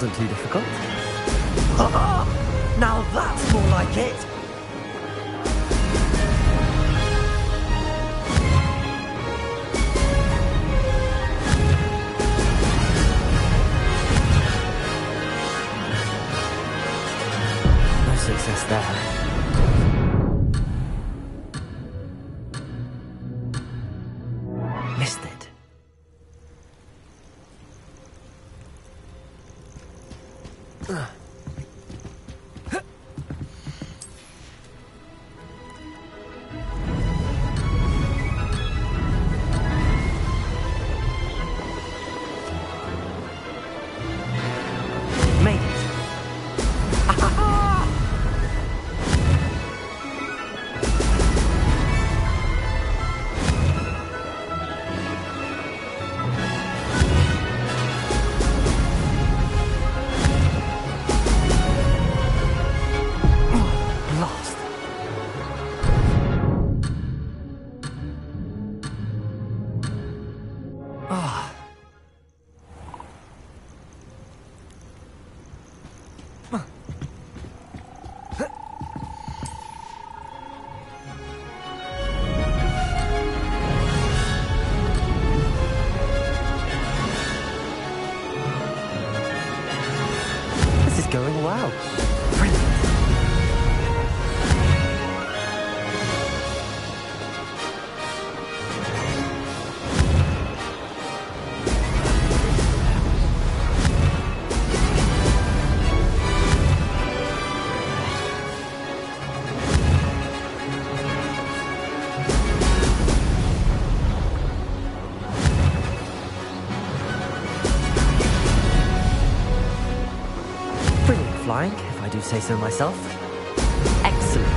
wasn't too difficult. Now that's more like it. No success there. Missed it. Made it. Lost. Ah. This is going well. Brilliant. Brilliant flying, if I do say so myself. Excellent.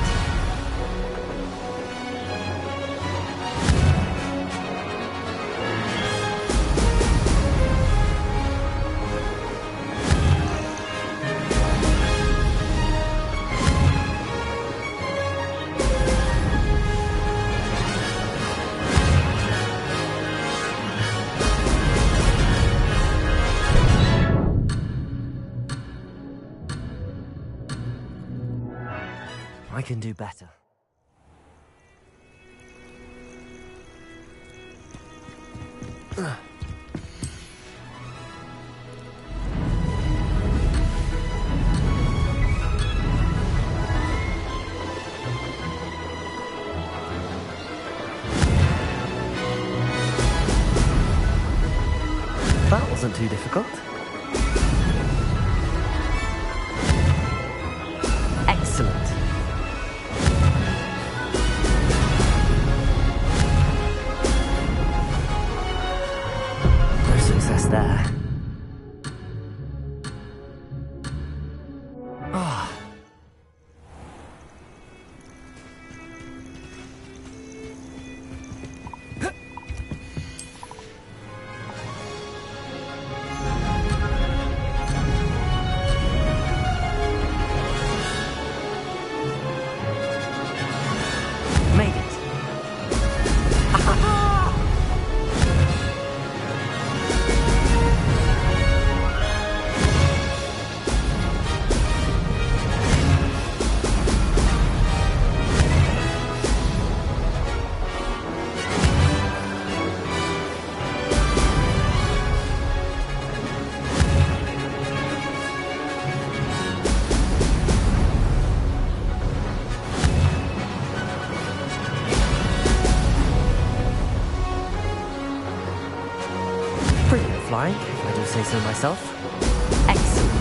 I can do better. That wasn't too difficult. Excellent. No success there. Ah. Made it. Brilliant flying, if I do say so myself. Excellent.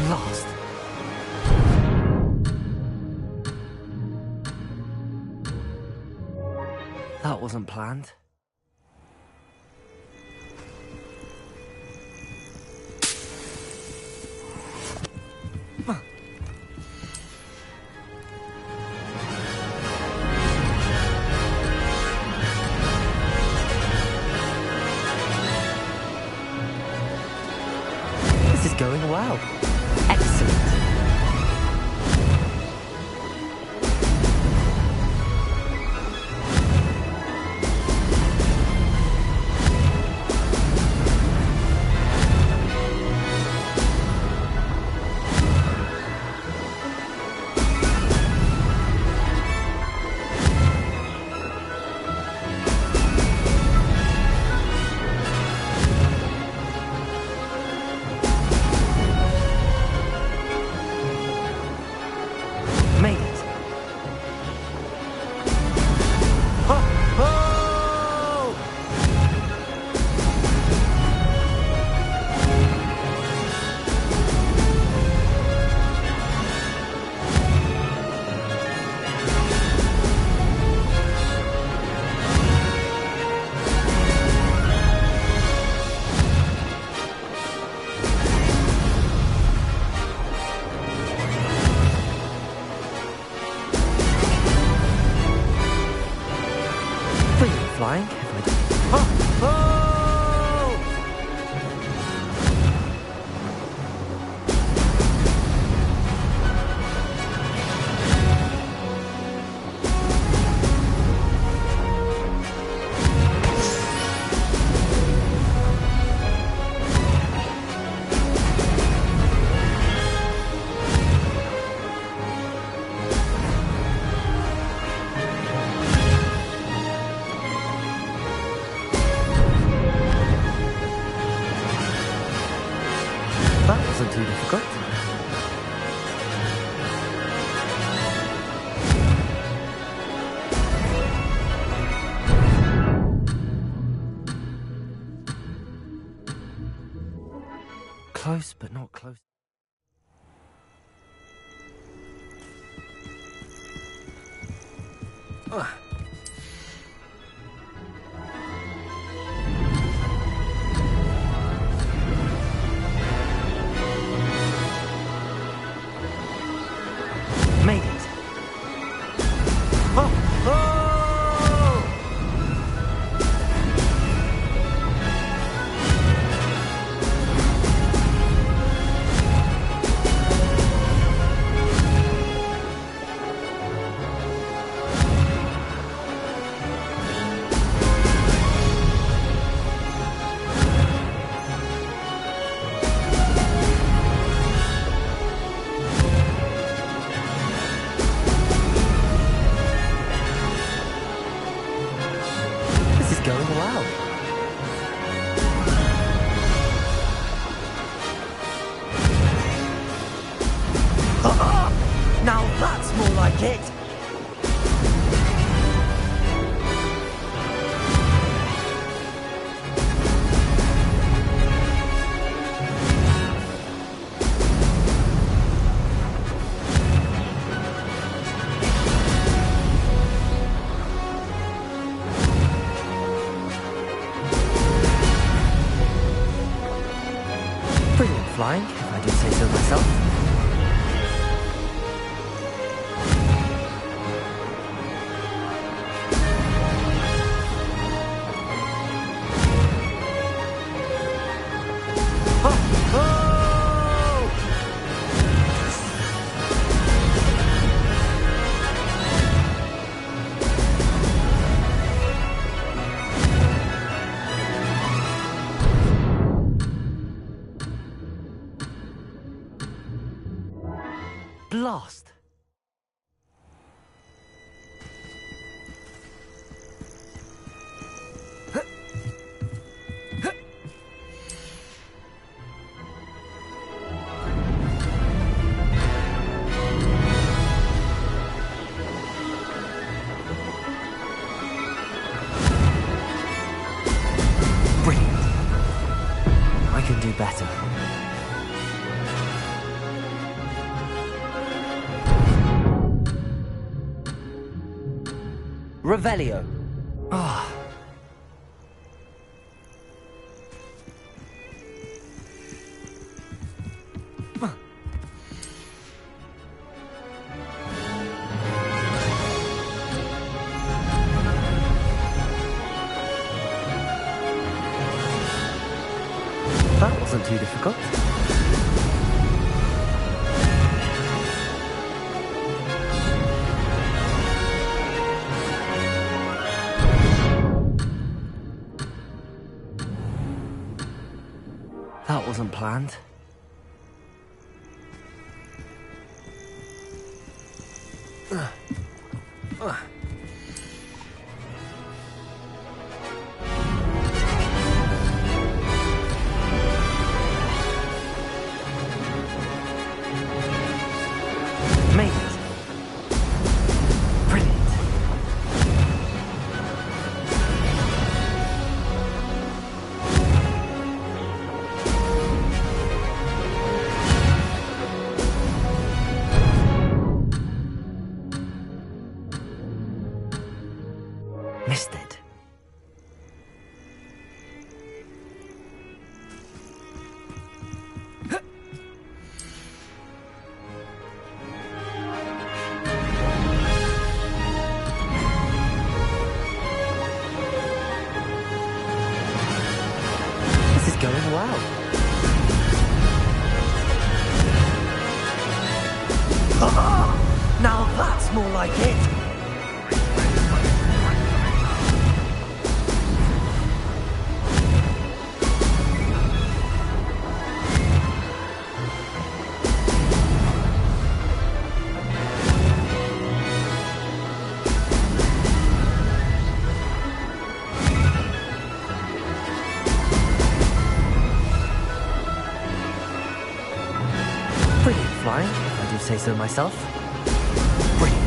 Lost. That wasn't planned. This is going well. Excellent. wasn't too difficult. Close, but not close. Made it. Oh! Oh! This is going well. Now that's more like it. Brilliant flying, if I do say so myself. Blast! Brilliant. I can do better. Revelio. Ah. That wasn't too difficult. That wasn't planned. Made it. Brilliant. Missed it. This is going well. Now that's more like it. Brilliant flying, if I do say so myself. Brilliant.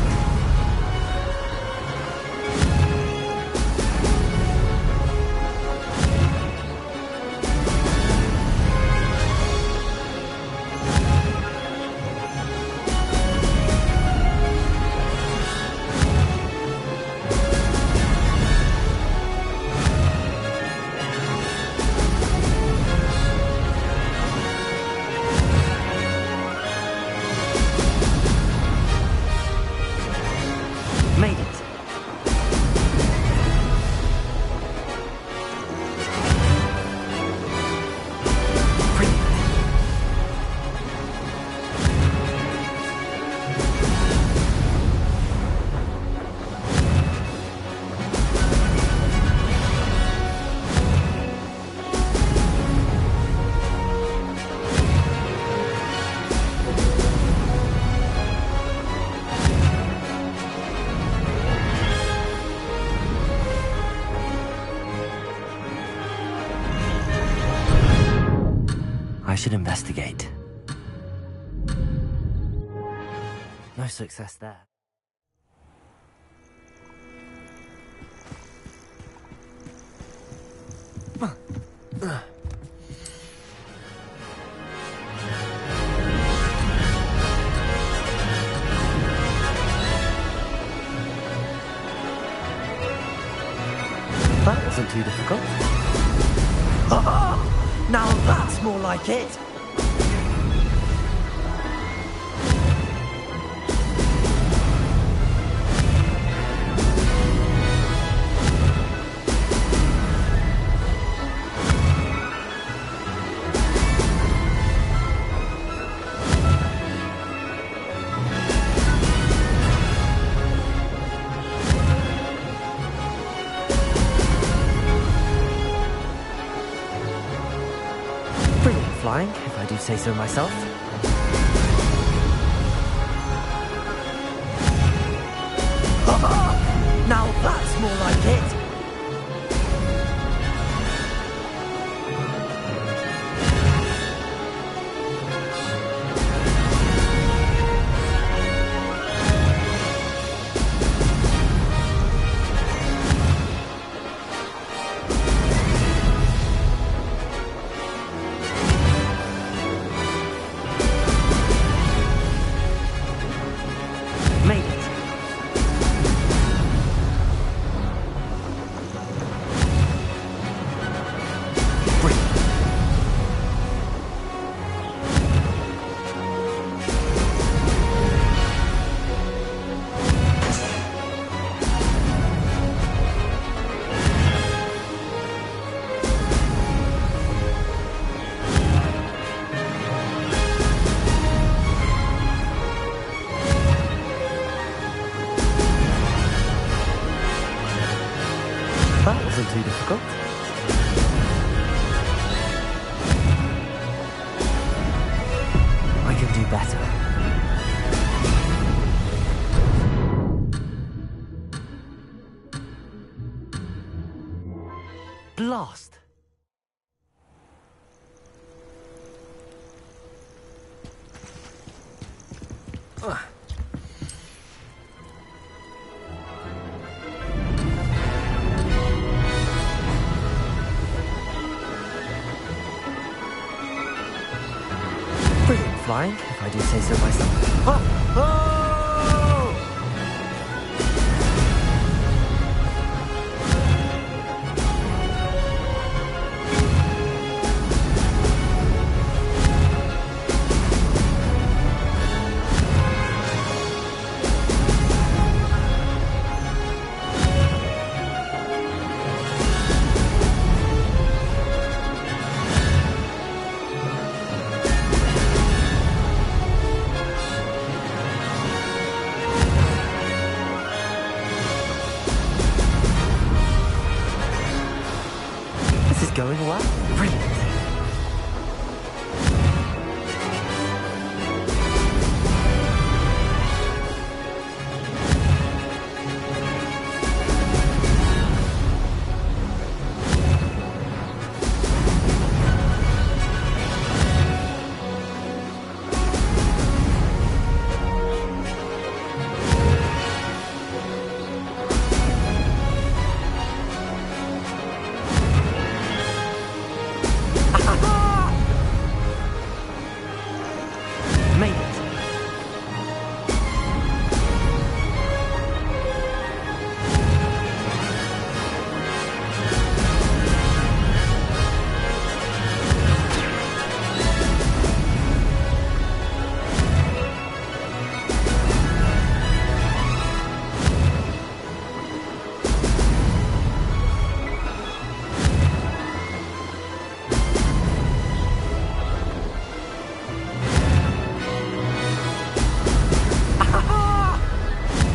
Made it. Brilliant. I should investigate. No success there. That wasn't too difficult. Now that's more like it. Brilliant flying, if I do say so myself. Now that's more like it. Made it. Brilliant. That wasn't too difficult. I can do better. Blast! Brilliant flying, if I do say so myself. Oh! This is going well. Brilliant. Made it.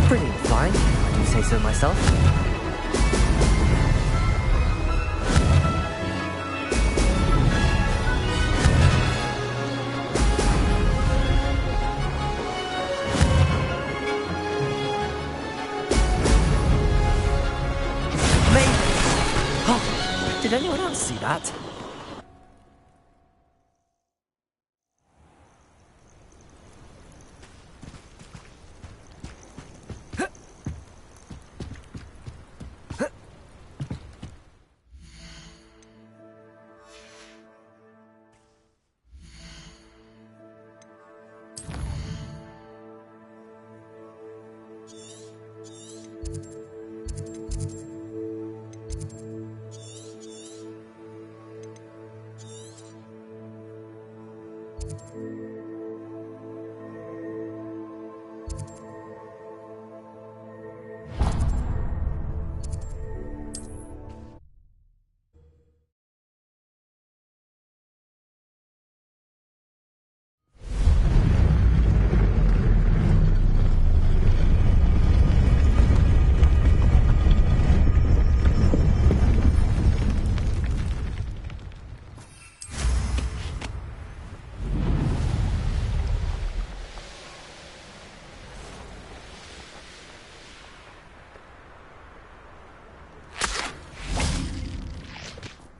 Brilliant flying, if I do say so myself. Maybe. Oh, did anyone else see that?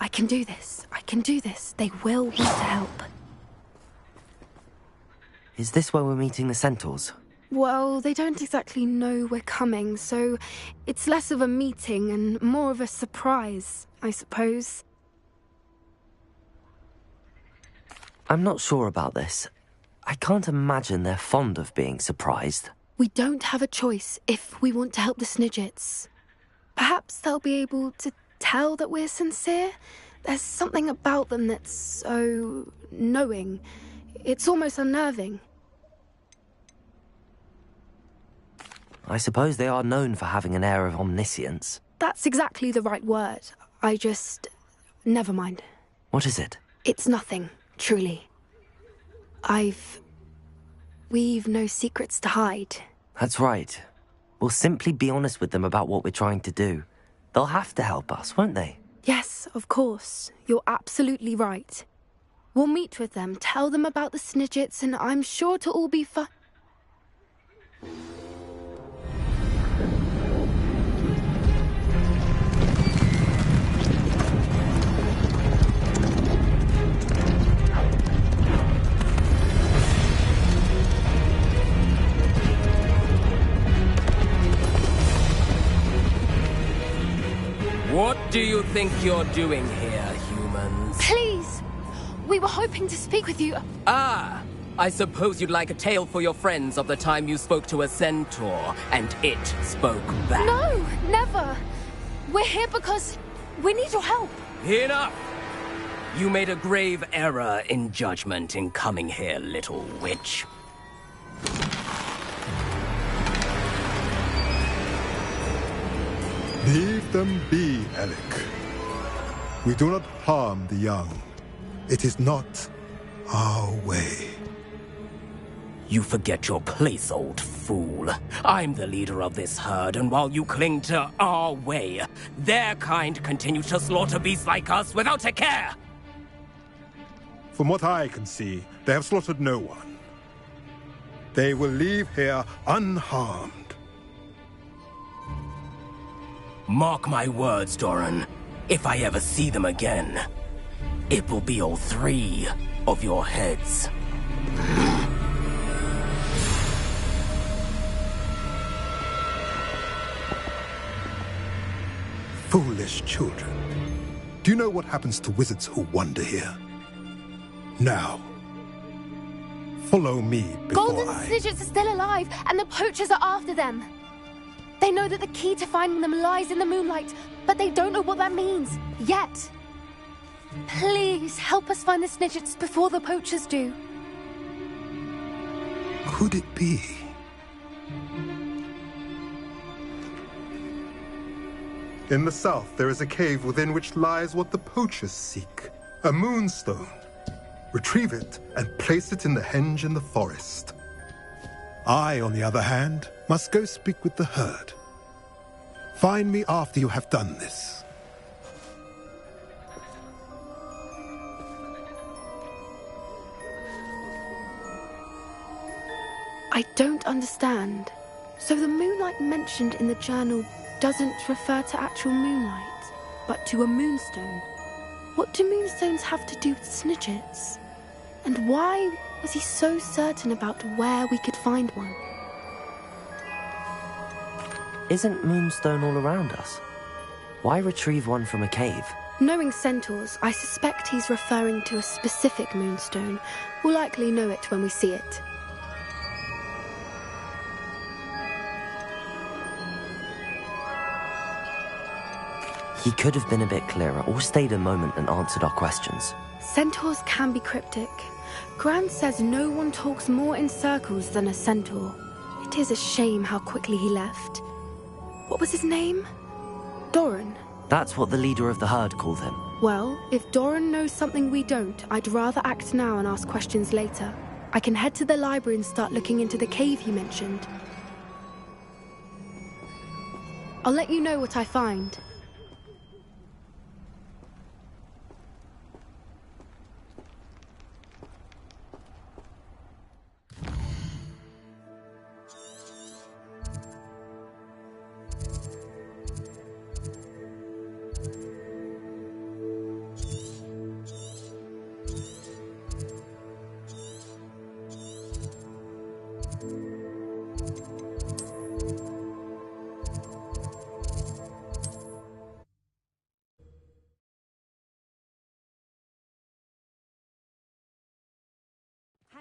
I can do this. I can do this. They will want to help. Is this where we're meeting the centaurs? Well, they don't exactly know we're coming, so it's less of a meeting and more of a surprise, I suppose. I'm not sure about this. I can't imagine they're fond of being surprised. We don't have a choice if we want to help the Snidgets. Perhaps they'll be able to tell that we're sincere. There's something about them that's so knowing. It's almost unnerving. I suppose they are known for having an air of omniscience. That's exactly the right word. Never mind. What is it? It's nothing, truly. We've no secrets to hide. That's right. We'll simply be honest with them about what we're trying to do. They'll have to help us, won't they? Yes, of course. You're absolutely right. We'll meet with them, tell them about the Snidgets, and I'm sure to all be fine. What do you think you're doing here, humans? Please! We were hoping to speak with you. Ah! I suppose you'd like a tale for your friends of the time you spoke to a centaur, and it spoke back. No, never! We're here because we need your help. Enough! You made a grave error in judgment in coming here, little witch. Leave them be, Alec. We do not harm the young. It is not our way. You forget your place, old fool. I'm the leader of this herd, and while you cling to our way, their kind continue to slaughter beasts like us without a care! From what I can see, they have slaughtered no one. They will leave here unharmed. Mark my words, Doran. If I ever see them again, it will be all 3 of your heads. Foolish children. Do you know what happens to wizards who wander here? Now, Follow me before Golden Snidgets are still alive, and the poachers are after them. They know that the key to finding them lies in the moonlight, but they don't know what that means, yet. Please, help us find the Snidgets before the poachers do. Could it be? In the south, there is a cave within which lies what the poachers seek. A moonstone. Retrieve it and place it in the henge in the forest. I, on the other hand, must go speak with the herd. Find me after you have done this. I don't understand. So the moonlight mentioned in the journal doesn't refer to actual moonlight, but to a moonstone. What do moonstones have to do with Snidgets? And why was he so certain about where we could find one? Isn't Moonstone all around us? Why retrieve one from a cave? Knowing centaurs, I suspect he's referring to a specific moonstone. We'll likely know it when we see it. He could have been a bit clearer, or stayed a moment and answered our questions. Centaurs can be cryptic. Gran says no one talks more in circles than a centaur. It is a shame how quickly he left. What was his name? Doran. That's what the leader of the herd called him. Well, if Doran knows something we don't, I'd rather act now and ask questions later. I can head to the library and start looking into the cave he mentioned. I'll let you know what I find.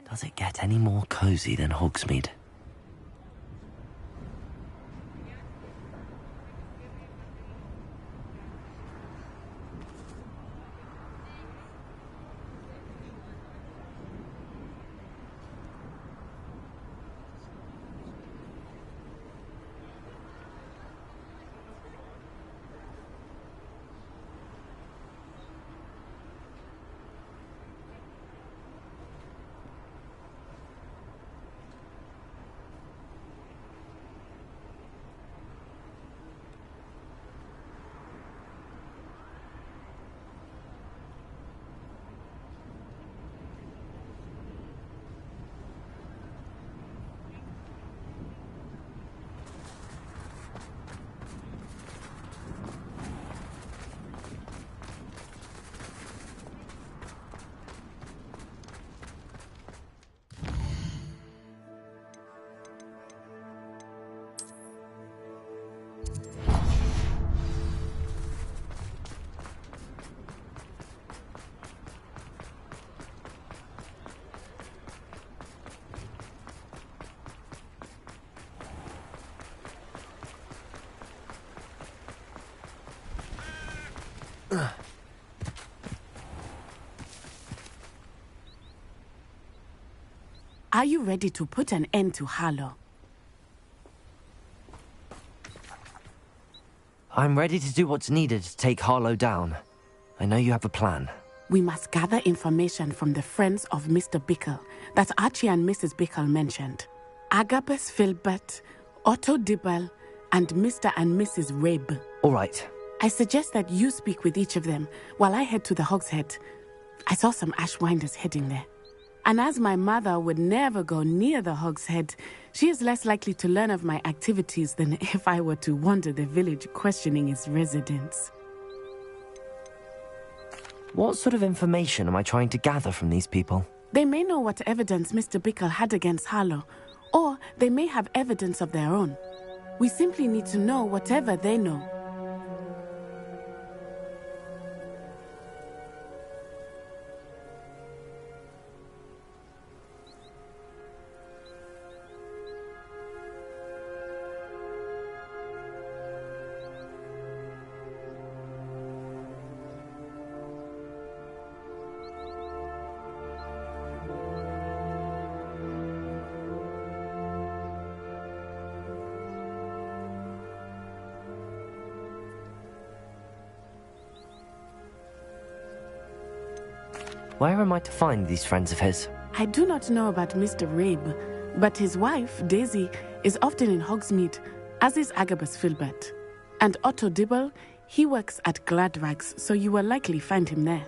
Does it get any more cozy than Hogsmeade? Are you ready to put an end to Harlow? I'm ready to do what's needed to take Harlow down. I know you have a plan. We must gather information from the friends of Mr. Bickle that Archie and Mrs. Bickle mentioned. Agabus Filbert, Otto Dibble, and Mr. and Mrs. Rabe. All right. I suggest that you speak with each of them while I head to the Hogshead. I saw some Ashwinders heading there. And as my mother would never go near the Hogshead, she is less likely to learn of my activities than if I were to wander the village questioning its residents. What sort of information am I trying to gather from these people? They may know what evidence Mr. Bickle had against Harlow, or they may have evidence of their own. We simply need to know whatever they know. Where am I to find these friends of his? I do not know about Mr. Rabe, but his wife, Daisy, is often in Hogsmeade, as is Agabus Filbert. And Otto Dibble, he works at Gladrags, so you will likely find him there.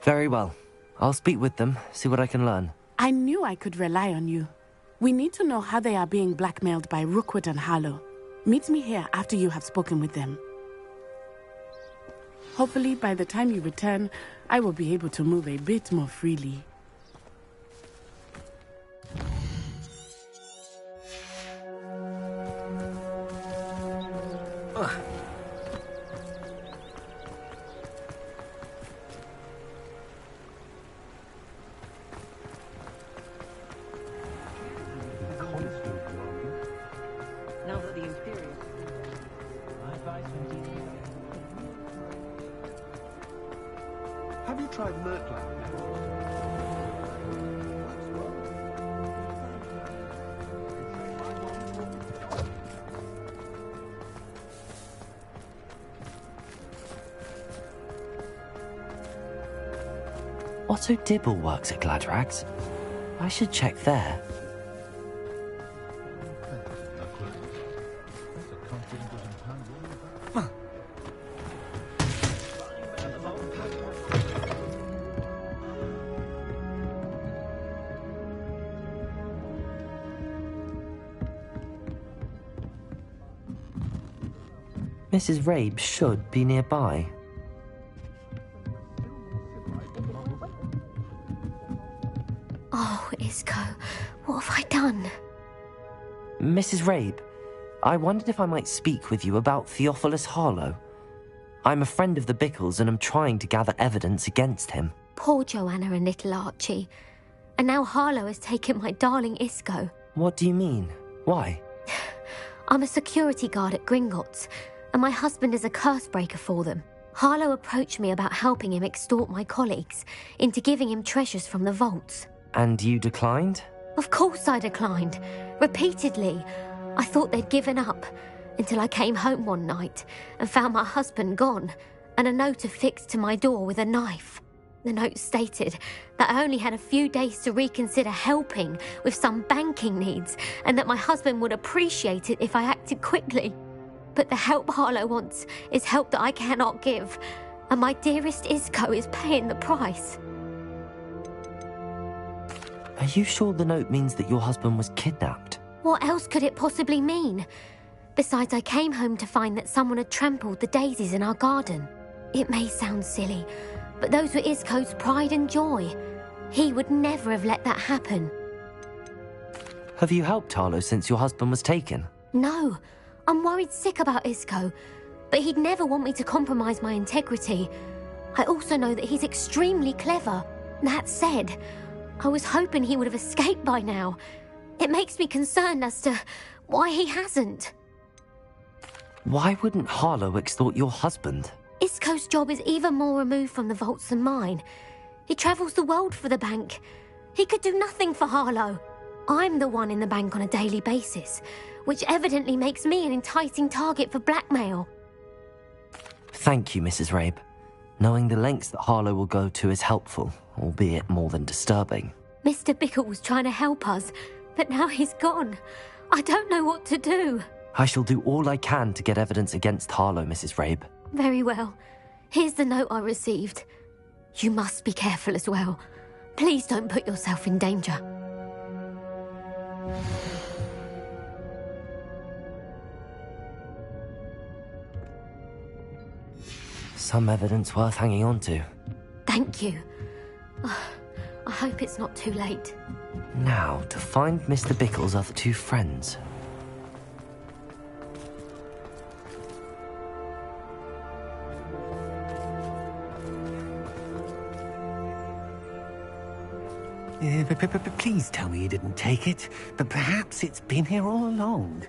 Very well. I'll speak with them, see what I can learn. I knew I could rely on you. We need to know how they are being blackmailed by Rookwood and Harlow. Meet me here after you have spoken with them. Hopefully, by the time you return, I will be able to move a bit more freely. Have you tried Murklow? Otto Dibble works at Gladrags. I should check there. Mrs. Rabe should be nearby. Oh, Isco, what have I done? Mrs. Rabe, I wondered if I might speak with you about Theophilus Harlow. I'm a friend of the Bickles and am trying to gather evidence against him. Poor Joanna and little Archie. And now Harlow has taken my darling Isco. What do you mean? Why? I'm a security guard at Gringotts, and my husband is a curse breaker for them. Harlow approached me about helping him extort my colleagues into giving him treasures from the vaults. And you declined? Of course I declined. Repeatedly. I thought they'd given up, until I came home one night and found my husband gone, and a note affixed to my door with a knife. The note stated that I only had a few days to reconsider helping with some banking needs, and that my husband would appreciate it if I acted quickly. But the help Harlow wants is help that I cannot give, and my dearest Isco is paying the price. Are you sure the note means that your husband was kidnapped? What else could it possibly mean? Besides, I came home to find that someone had trampled the daisies in our garden. It may sound silly, but those were Isco's pride and joy. He would never have let that happen. Have you helped Harlow since your husband was taken? No, I'm worried sick about Isco, but he'd never want me to compromise my integrity. I also know that he's extremely clever. That said, I was hoping he would have escaped by now. It makes me concerned as to why he hasn't. Why wouldn't Harlow extort your husband? Isco's job is even more removed from the vaults than mine. He travels the world for the bank. He could do nothing for Harlow. I'm the one in the bank on a daily basis, which evidently makes me an enticing target for blackmail. Thank you, Mrs. Rabe. Knowing the lengths that Harlow will go to is helpful, albeit more than disturbing. Mr. Bickle was trying to help us, but now he's gone. I don't know what to do. I shall do all I can to get evidence against Harlow, Mrs. Rabe. Very well. Here's the note I received. You must be careful as well. Please don't put yourself in danger. Some evidence worth hanging on to. Thank you. I hope it's not too late. Now, to find Mr. Bickle's other two friends. Please tell me you didn't take it, but perhaps it's been here all along.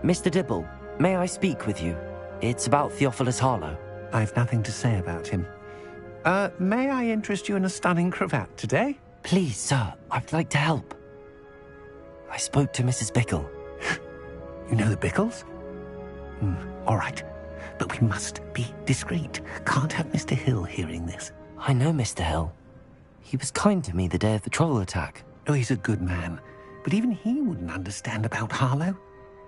Mr. Dibble, may I speak with you? It's about Theophilus Harlow. I've nothing to say about him. May I interest you in a stunning cravat today? Please, sir, I'd like to help. I spoke to Mrs. Bickle. You know the Bickles? All right. But we must be discreet. Can't have Mr. Hill hearing this. I know Mr. Hill. He was kind to me the day of the troll attack. Oh, he's a good man. But even he wouldn't understand about Harlow.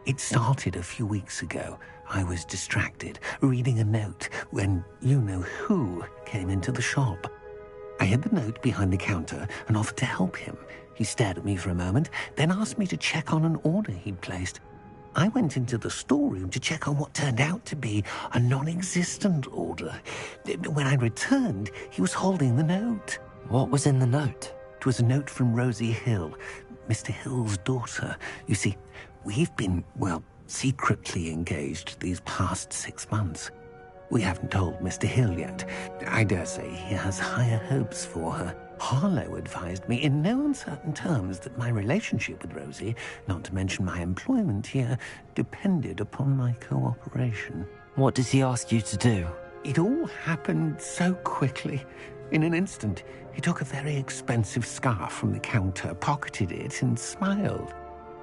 It started a few weeks ago. I was distracted, reading a note when you-know-who came into the shop. I hid the note behind the counter and offered to help him. He stared at me for a moment, then asked me to check on an order he'd placed. I went into the storeroom to check on what turned out to be a non-existent order. When I returned, he was holding the note. What was in the note? It was a note from Rosie Hill, Mr. Hill's daughter. You see, we've been, well, secretly engaged these past 6 months. We haven't told Mr. Hill yet. I dare say he has higher hopes for her. Harlow advised me in no uncertain terms that my relationship with Rosie, not to mention my employment here, depended upon my cooperation. What does he ask you to do? It all happened so quickly. In an instant, he took a very expensive scarf from the counter, pocketed it, and smiled.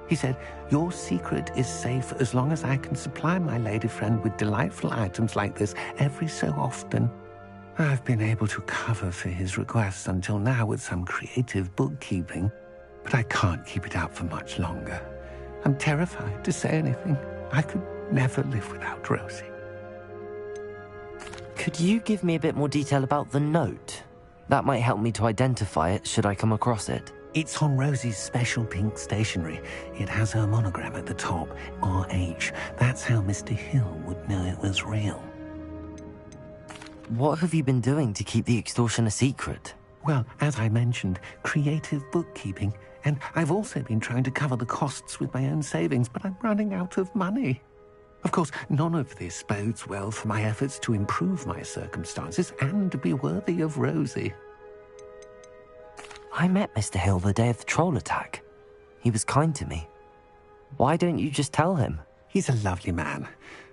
He said, "Your secret is safe as long as I can supply my lady friend with delightful items like this every so often." I've been able to cover for his requests until now with some creative bookkeeping, but I can't keep it up for much longer. I'm terrified to say anything. I could never live without Rosie. Could you give me a bit more detail about the note? That might help me to identify it should I come across it. It's on Rosie's special pink stationery. It has her monogram at the top, RH. That's how Mr. Hill would know it was real. What have you been doing to keep the extortion a secret? Well, as I mentioned, creative bookkeeping. And I've also been trying to cover the costs with my own savings, but I'm running out of money. Of course, none of this bodes well for my efforts to improve my circumstances and to be worthy of Rosie. I met Mr. Hill the day of the troll attack. He was kind to me. Why don't you just tell him? He's a lovely man.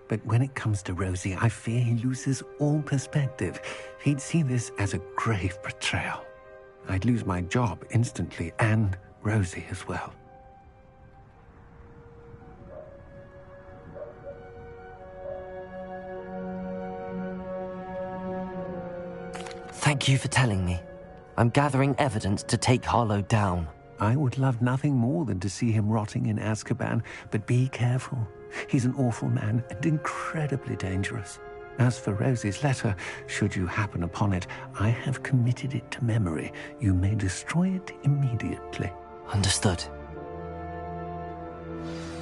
But when it comes to Rosie, I fear he loses all perspective. He'd see this as a grave betrayal. I'd lose my job instantly, and Rosie as well. Thank you for telling me. I'm gathering evidence to take Harlow down. I would love nothing more than to see him rotting in Azkaban, but be careful. He's an awful man and incredibly dangerous. As for Rosie's letter, should you happen upon it, I have committed it to memory. You may destroy it immediately. Understood.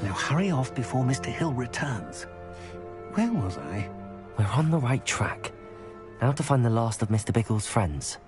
Now hurry off before Mr. Hill returns. Where was I? We're on the right track. Now to find the last of Mr. Bickle's friends.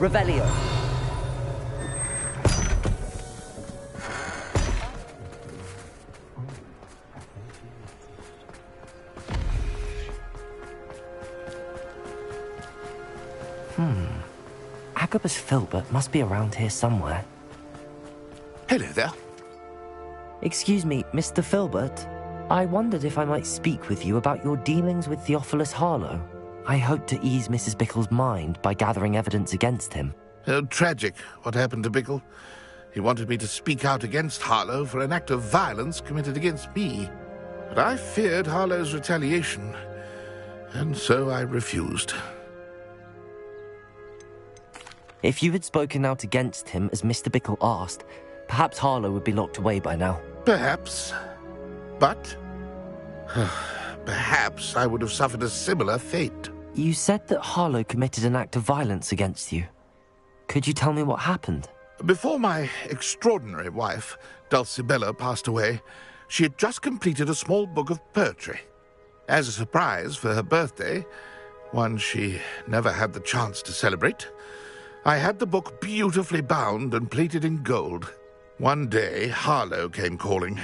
Revelio. Agabus Filbert must be around here somewhere. Hello there. Excuse me, Mr. Filbert. I wondered if I might speak with you about your dealings with Theophilus Harlow. I hope to ease Mrs. Bickle's mind by gathering evidence against him. Tragic, what happened to Bickle. He wanted me to speak out against Harlow for an act of violence committed against me. But I feared Harlow's retaliation, and so I refused. If you had spoken out against him as Mr. Bickle asked, perhaps Harlow would be locked away by now. Perhaps. But perhaps I would have suffered a similar fate. You said that Harlow committed an act of violence against you. Could you tell me what happened? Before my extraordinary wife, Dulcibella, passed away, she had just completed a small book of poetry. As a surprise for her birthday, one she never had the chance to celebrate, I had the book beautifully bound and plated in gold. One day, Harlow came calling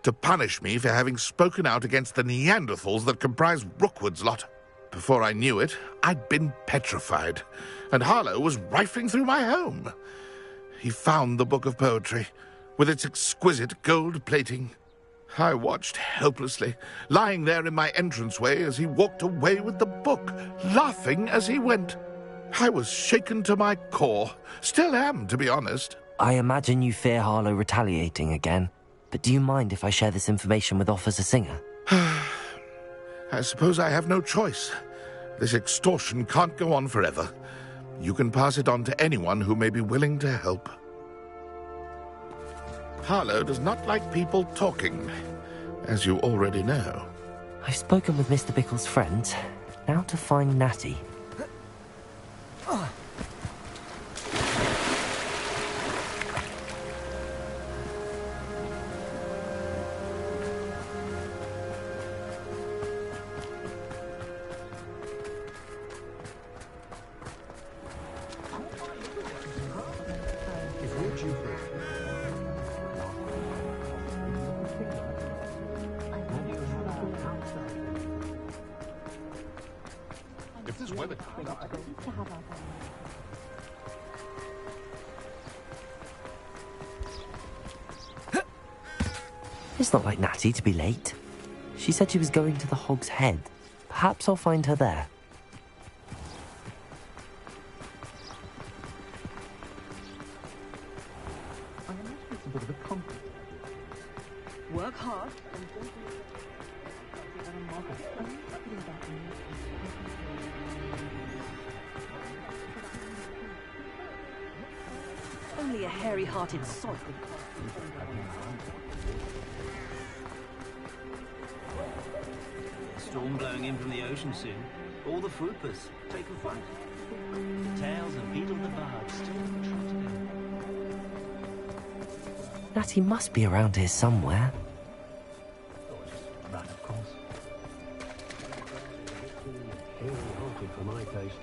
to punish me for having spoken out against the Neanderthals that comprise Rookwood's lot. Before I knew it, I'd been petrified, and Harlow was rifling through my home. He found the book of poetry, with its exquisite gold plating. I watched helplessly, lying there in my entranceway as he walked away with the book, laughing as he went. I was shaken to my core. Still am, to be honest. I imagine you fear Harlow retaliating again, but do you mind if I share this information with Officer Singer? I suppose I have no choice. This extortion can't go on forever. You can pass it on to anyone who may be willing to help. Harlow does not like people talking, as you already know. I've spoken with Mr. Bickle's friends. Now to find Natty. It's not like Natty to be late. She said she was going to the Hog's Head. Perhaps I'll find her there. Work hard. Only a hairy-hearted sod. Storm blowing in from the ocean soon. All the fruiters take a flight. The tails and beetle the birds still trotting. Natty must be around here somewhere. That, of course. Hairy-hearted for my taste.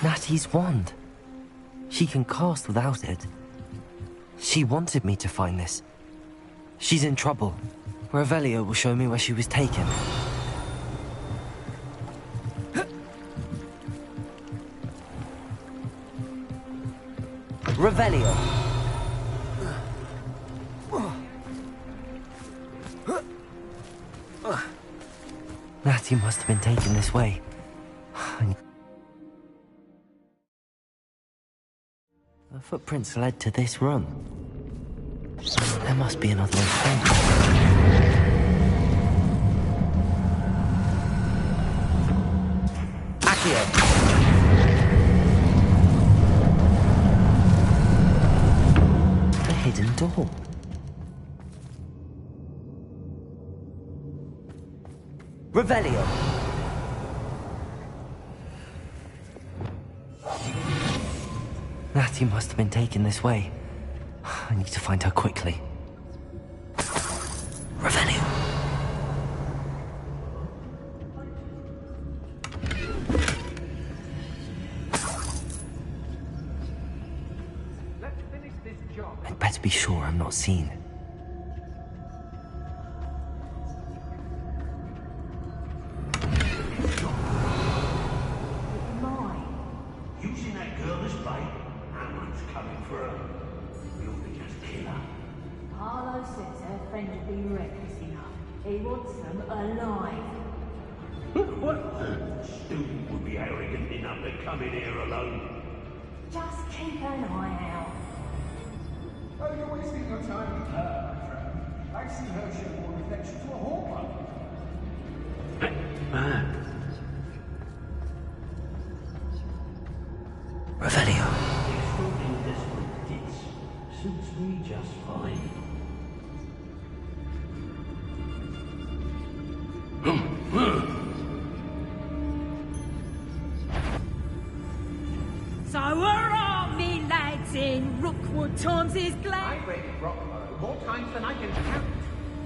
Natty's wand. She can cast without it. She wanted me to find this. She's in trouble. Revelio will show me where she was taken. Revelio! Natty must have been taken this way. The footprints led to this room. There must be another way. Accio! Revelio. Natty must have been taken this way. I need to find her quickly. Revelio. Let's finish this job. I'd better be sure I'm not seen. Using that girl as bait? How much coming for her? We ought to just kill her. Harlow says her friend would be reckless enough. He wants them alive. What student would be arrogant enough to come in here alone? Just keep an eye out. Oh, you're wasting your time with her, my friend. I see her show more affection to a hallmark. Revelio. Extraordinary desperate tits suits me just fine. So where are me lads in Rookwood times is glad? I raided Rockborough more times than I can count.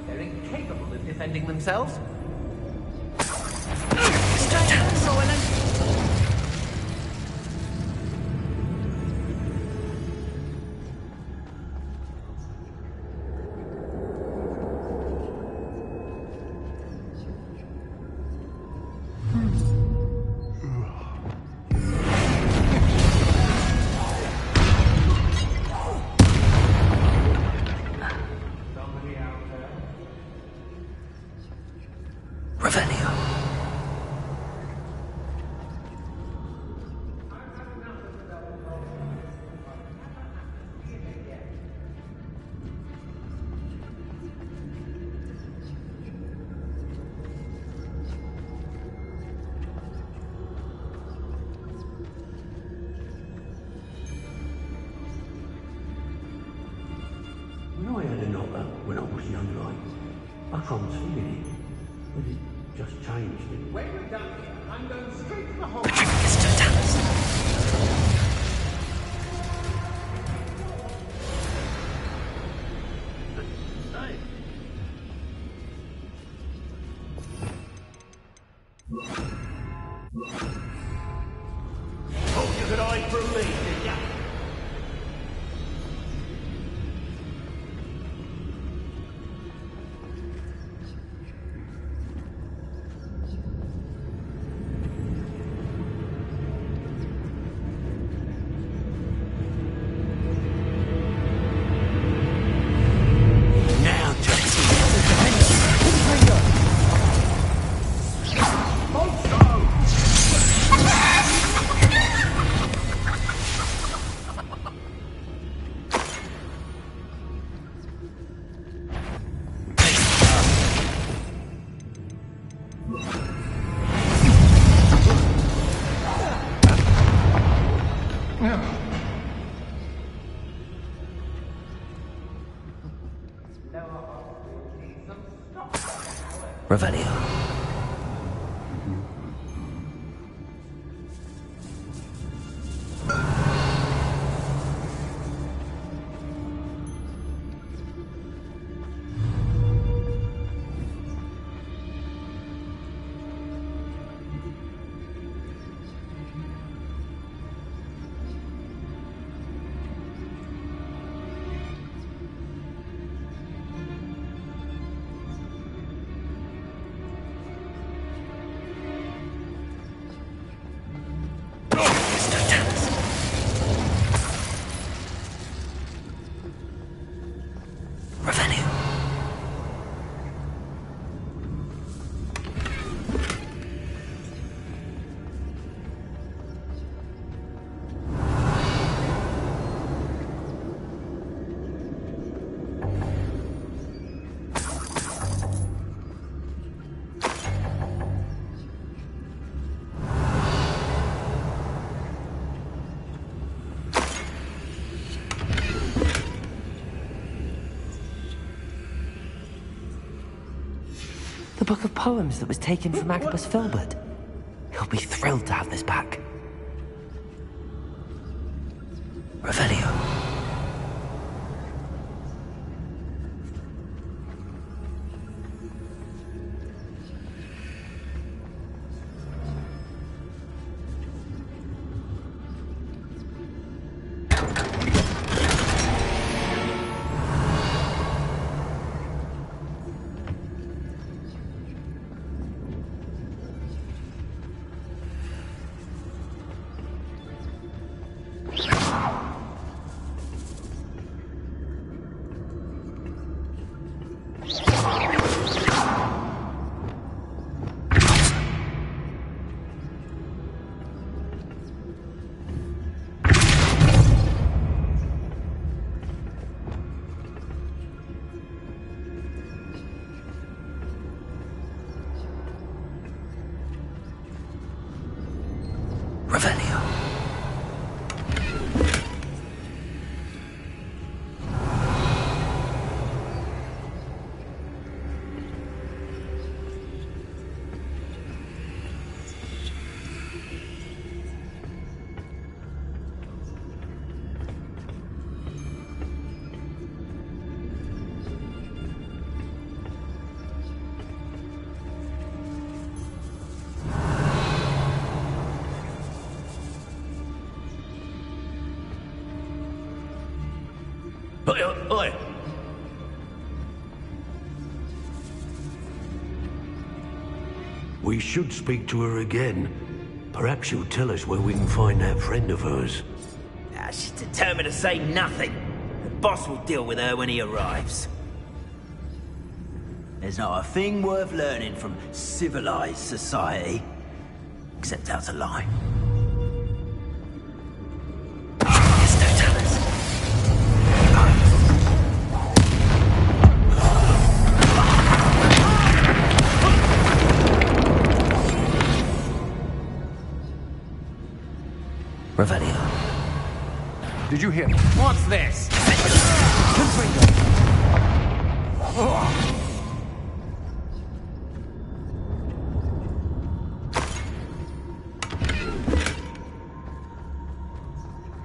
They're incapable of defending themselves. Revelio. When I had a knocker when I was younger, I transfigured it, but it just changed it. When we're done here, I'm going straight to the hall. Thought you could hide from me, did ya? Now, Jackson. Revelio. The book of poems that was taken from Agabus Filbert. He'll be thrilled to have this back. Revelio. Oi! We should speak to her again. Perhaps she'll tell us where we can find that friend of hers. She's determined to say nothing. The boss will deal with her when he arrives. There's not a thing worth learning from civilized society, except how to lie. Revelio. Did you hear me? What's this?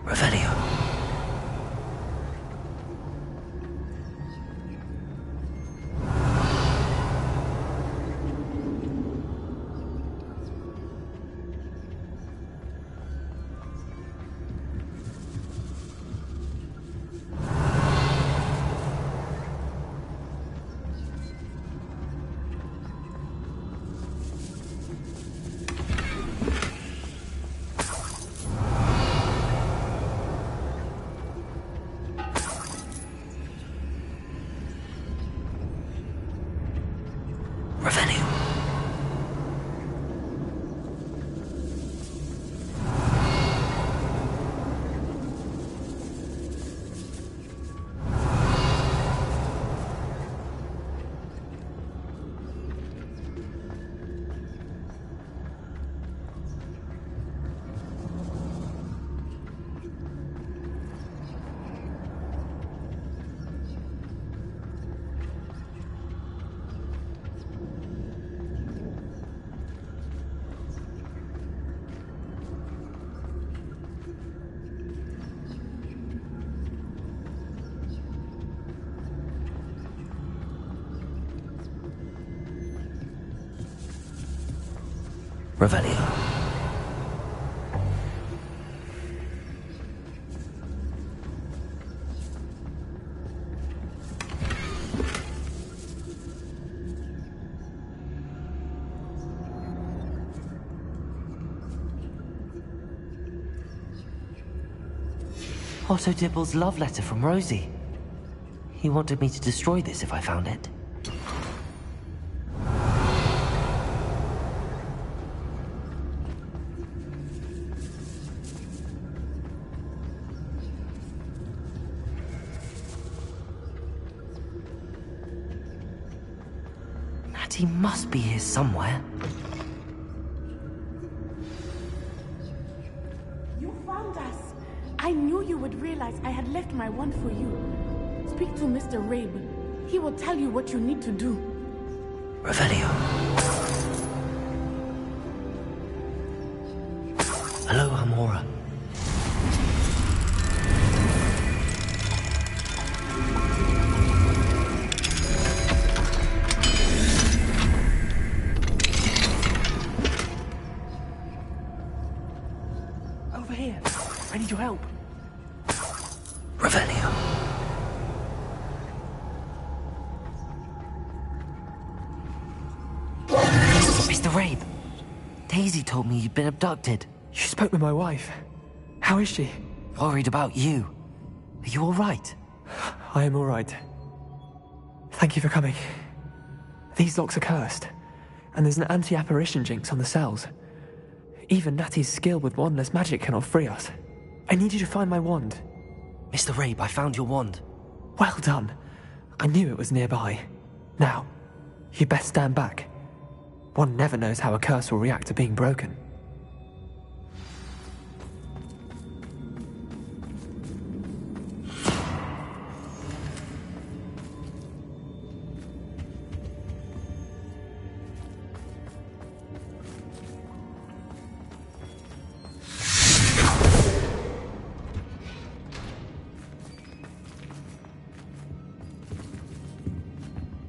Revelio. Revelio. Otto Dibble's love letter from Rosie. He wanted me to destroy this if I found it. He must be here somewhere. You found us. I knew you would realize I had left my wand for you. Speak to Mr. Rabe. He will tell you what you need to do. Revelio. Hello, Hamora. Over here. I need your help. Revelio. Mr. Rabe, Daisy told me you'd been abducted. You spoke with my wife. How is she? Worried about you. Are you all right? I am all right. Thank you for coming. These locks are cursed, and there's an anti-apparition jinx on the cells. Even Natty's skill with wandless magic cannot free us. I need you to find my wand. Mr. Rabe, I found your wand. Well done. I knew it was nearby. Now, you best stand back. One never knows how a curse will react to being broken.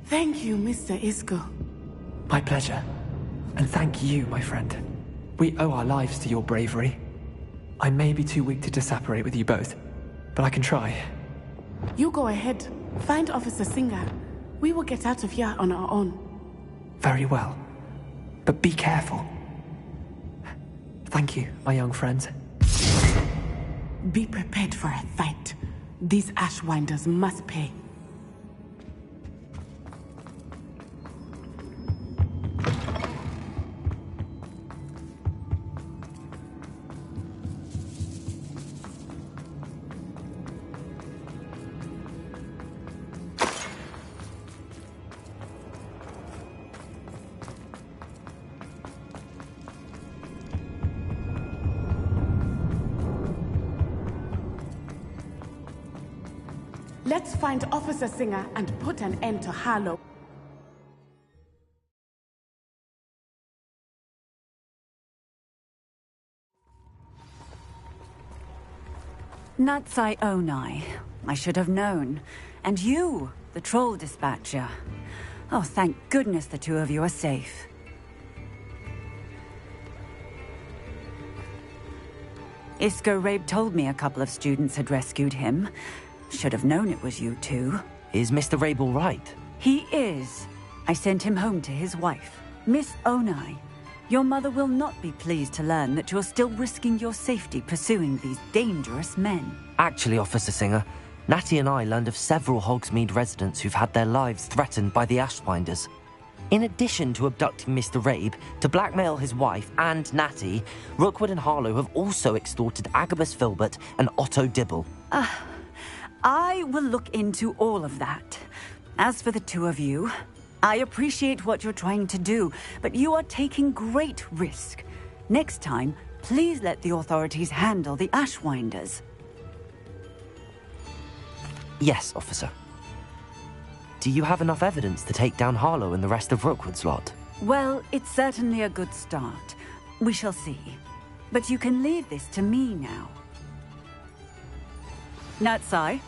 Thank you, Mr. Isco. My pleasure. And thank you, my friend. We owe our lives to your bravery. I may be too weak to disapparate with you both, but I can try. You go ahead. Find Officer Singer. We will get out of here on our own. Very well. But be careful. Thank you, my young friends. Be prepared for a fight. These Ashwinders must pay. Let's find Officer Singer and put an end to Harlow. Natsai Onai. I should have known. And you, the troll dispatcher. Oh, thank goodness the two of you are safe. Isco Rabe told me a couple of students had rescued him. Should have known it was you two. Is Mr. Rabe all right? He is. I sent him home to his wife. Miss Onai, your mother will not be pleased to learn that you're still risking your safety pursuing these dangerous men. Actually, Officer Singer, Natty and I learned of several Hogsmeade residents who've had their lives threatened by the Ashwinders. In addition to abducting Mr. Rabe to blackmail his wife and Natty, Rookwood and Harlow have also extorted Agabus Filbert and Otto Dibble. I will look into all of that. As for the two of you, I appreciate what you're trying to do, but you are taking great risk. Next time, please let the authorities handle the Ashwinders. Yes, officer. Do you have enough evidence to take down Harlow and the rest of Rookwood's lot? Well, it's certainly a good start. We shall see. But you can leave this to me now. Natsai,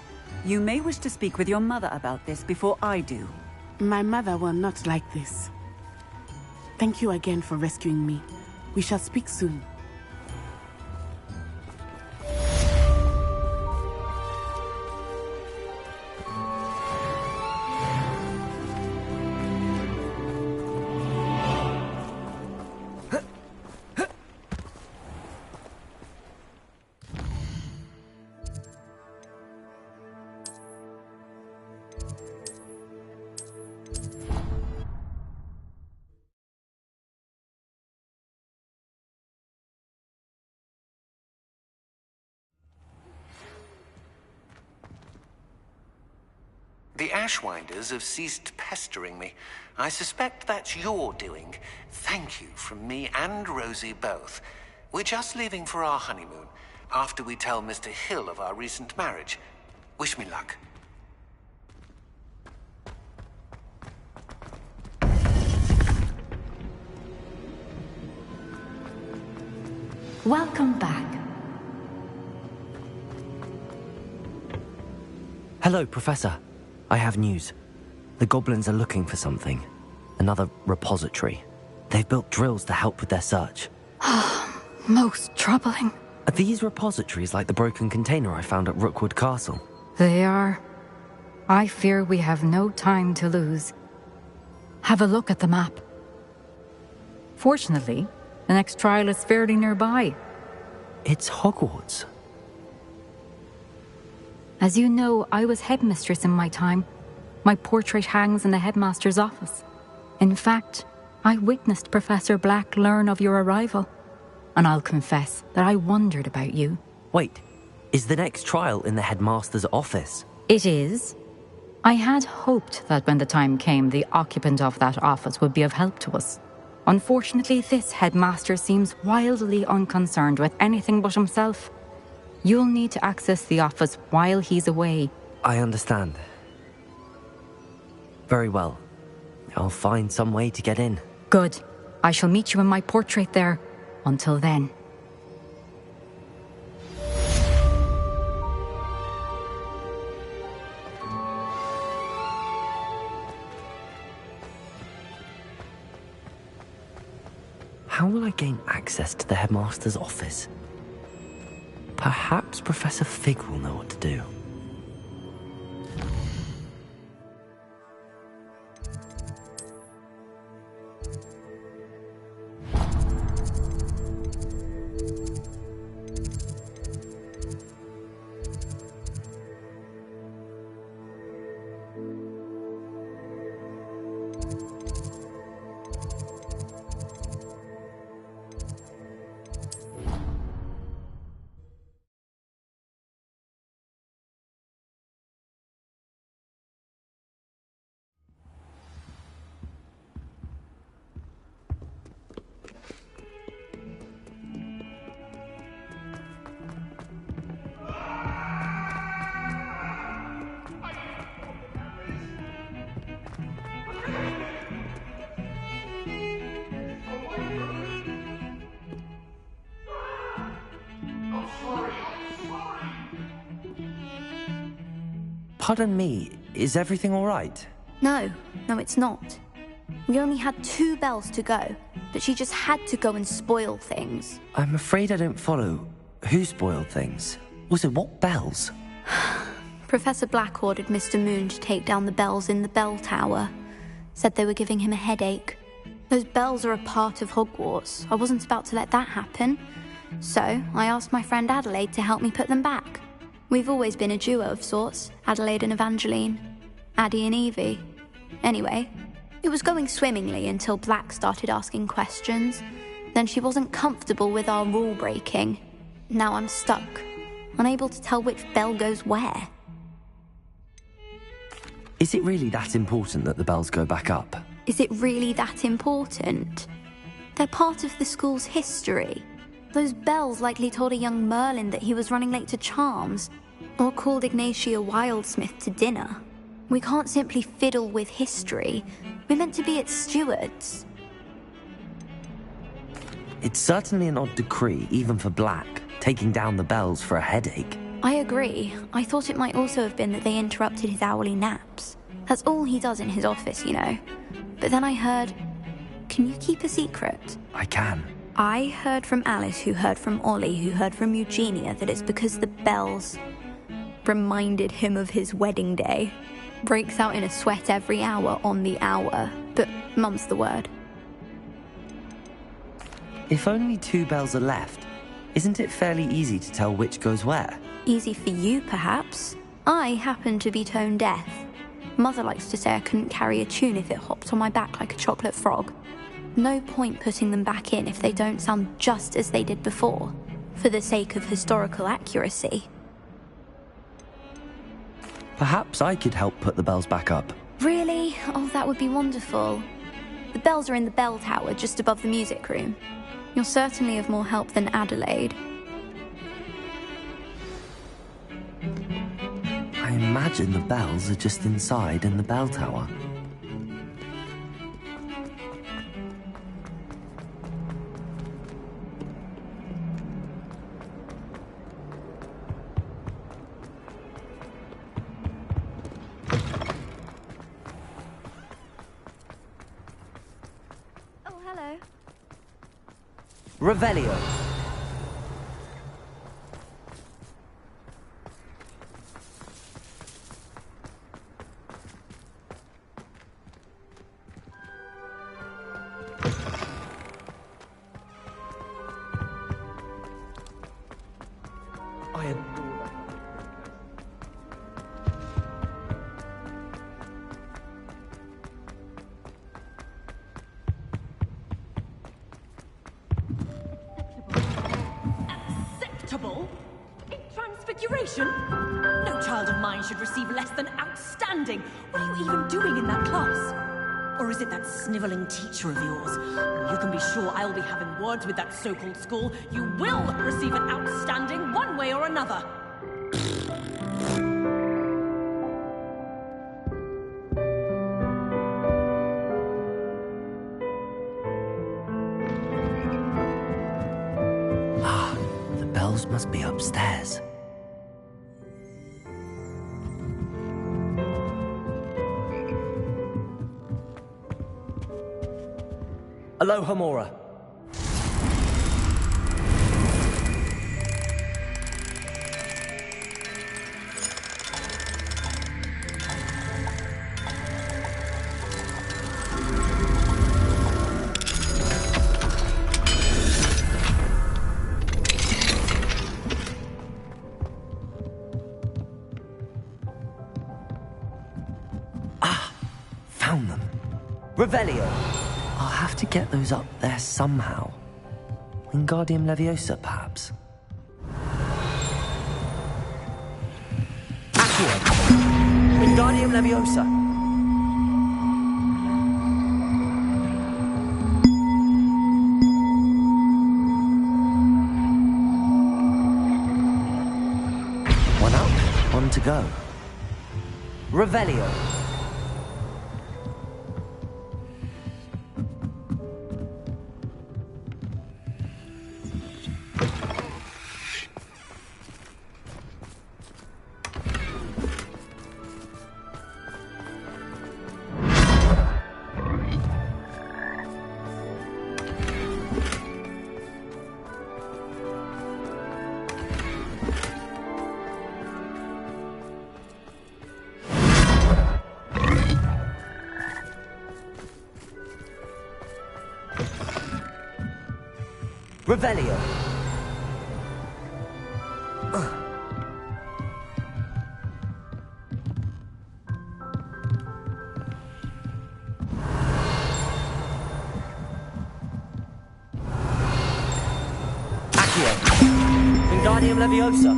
you may wish to speak with your mother about this before I do. My mother will not like this. Thank you again for rescuing me. We shall speak soon. The Ashwinders have ceased pestering me. I suspect that's your doing. Thank you from me and Rosie both. We're just leaving for our honeymoon, after we tell Mr. Hill of our recent marriage. Wish me luck. Welcome back. Hello, Professor. I have news. The goblins are looking for something. Another repository. They've built drills to help with their search. Most troubling. Are these repositories like the broken container I found at Rookwood Castle? They are. I fear we have no time to lose. Have a look at the map. Fortunately, the next trial is fairly nearby. It's Hogwarts. As you know, I was headmistress in my time. My portrait hangs in the headmaster's office. In fact, I witnessed Professor Black learn of your arrival. And I'll confess that I wondered about you. Wait, is the next trial in the headmaster's office? It is. I had hoped that when the time came, the occupant of that office would be of help to us. Unfortunately, this headmaster seems wildly unconcerned with anything but himself. You'll need to access the office while he's away. I understand. Very well. I'll find some way to get in. Good. I shall meet you in my portrait there. Until then. How will I gain access to the headmaster's office? Perhaps Professor Fig will know what to do. Pardon me, is everything all right? No, it's not. We only had 2 bells to go, but she just had to go and spoil things. I'm afraid I don't follow. Who spoiled things? Also, what bells? Professor Black ordered Mr. Moon to take down the bells in the bell tower. Said they were giving him a headache. Those bells are a part of Hogwarts. I wasn't about to let that happen. So, I asked my friend Adelaide to help me put them back. We've always been a duo of sorts, Adelaide and Evangeline. Addie and Evie. Anyway, it was going swimmingly until Black started asking questions. Then she wasn't comfortable with our rule breaking. Now I'm stuck, unable to tell which bell goes where. Is it really that important that the bells go back up? Is it really that important? They're part of the school's history. Those bells likely told a young Merlin that he was running late to Charms, or called Ignatia Wildsmith to dinner. We can't simply fiddle with history. We're meant to be its stewards. It's certainly an odd decree, even for Black, taking down the bells for a headache. I agree. I thought it might also have been that they interrupted his hourly naps. That's all he does in his office, you know. But then I heard... Can you keep a secret? I can. I heard from Alice, who heard from Ollie, who heard from Eugenia, that it's because the bells reminded him of his wedding day. Breaks out in a sweat every hour on the hour, but mum's the word. If only 2 bells are left, isn't it fairly easy to tell which goes where? Easy for you, perhaps. I happen to be tone deaf. Mother likes to say I couldn't carry a tune if it hopped on my back like a chocolate frog. No point putting them back in if they don't sound just as they did before, for the sake of historical accuracy. Perhaps I could help put the bells back up. Really? Oh, that would be wonderful. The bells are in the bell tower just above the music room. You're certainly of more help than Adelaide. I imagine the bells are just inside in the bell tower. Revelio. I adore that. Acceptable? In Transfiguration? No child of mine should receive less than outstanding. What are you even doing in that class? Or is it that snivelling teacher of yours? You can be sure I'll be having words with that so-called school. You will receive an outstanding one way or another. The bells must be upstairs. Aloha Mora. Found them. Revelio. I'll have to get those up there somehow. Wingardium Leviosa, perhaps? Accio! Wingardium Leviosa! One up, one to go. Revelio. Revelio. Accio. Wingardium Leviosa.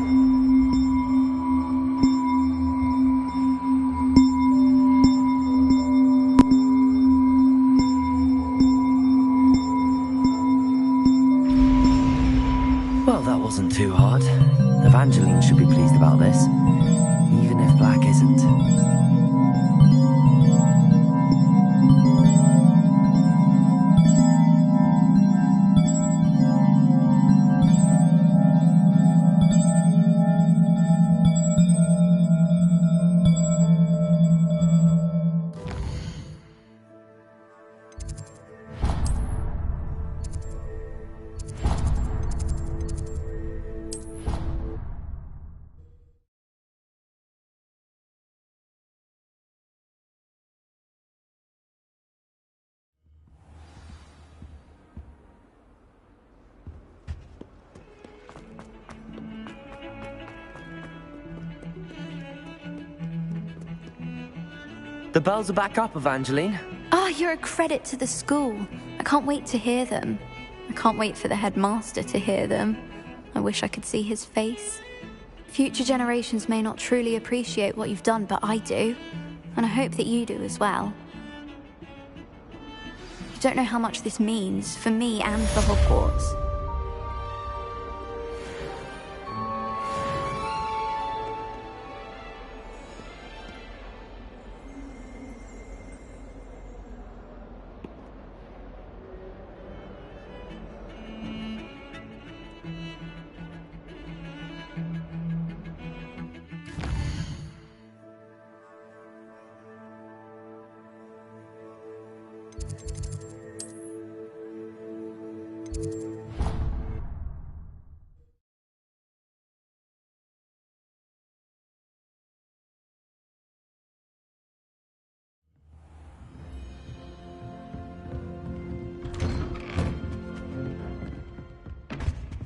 Well, that wasn't too hard. Evangeline should be pleased about this, even if Black isn't. The bells are back up, Evangeline. Oh, you're a credit to the school. I can't wait to hear them. I can't wait for the headmaster to hear them. I wish I could see his face. Future generations may not truly appreciate what you've done, but I do. And I hope that you do as well. You don't know how much this means for me and for Hogwarts.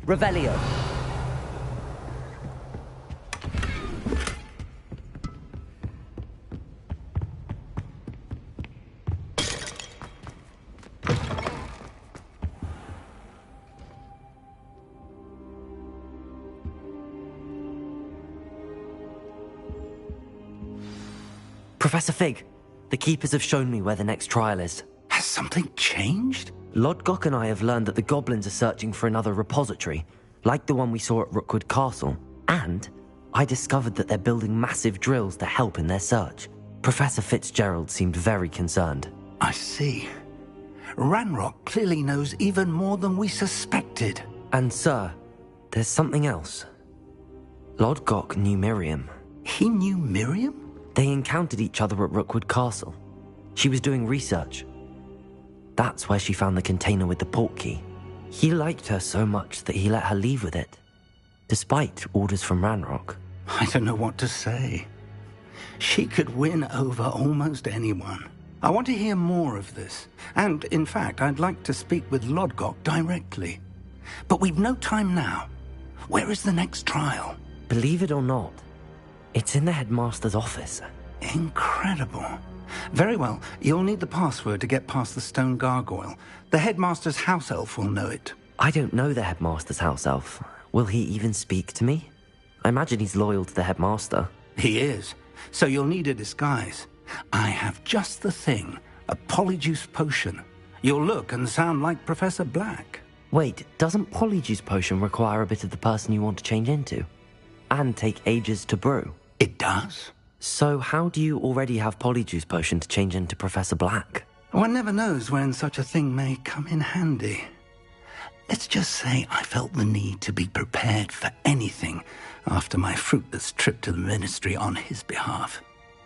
Revelio. Professor Fig, the Keepers have shown me where the next trial is. Has something changed? Lodgok and I have learned that the goblins are searching for another repository, like the one we saw at Rookwood Castle. And I discovered that they're building massive drills to help in their search. Professor Fitzgerald seemed very concerned. I see. Ranrock clearly knows even more than we suspected. And sir, there's something else. Lodgok knew Miriam. He knew Miriam? They encountered each other at Rookwood Castle. She was doing research. That's where she found the container with the port key. He liked her so much that he let her leave with it, despite orders from Ranrock. I don't know what to say. She could win over almost anyone. I want to hear more of this. And, in fact, I'd like to speak with Lodgok directly. But we've no time now. Where is the next trial? Believe it or not, it's in the headmaster's office. Incredible. Very well. You'll need the password to get past the stone gargoyle. The headmaster's house elf will know it. I don't know the headmaster's house elf. Will he even speak to me? I imagine he's loyal to the headmaster. He is. So you'll need a disguise. I have just the thing. A polyjuice potion. You'll look and sound like Professor Black. Wait, doesn't polyjuice potion require a bit of the person you want to change into? And take ages to brew? It does. So how do you already have polyjuice potion to change into Professor Black? One never knows when such a thing may come in handy. Let's just say I felt the need to be prepared for anything after my fruitless trip to the Ministry on his behalf.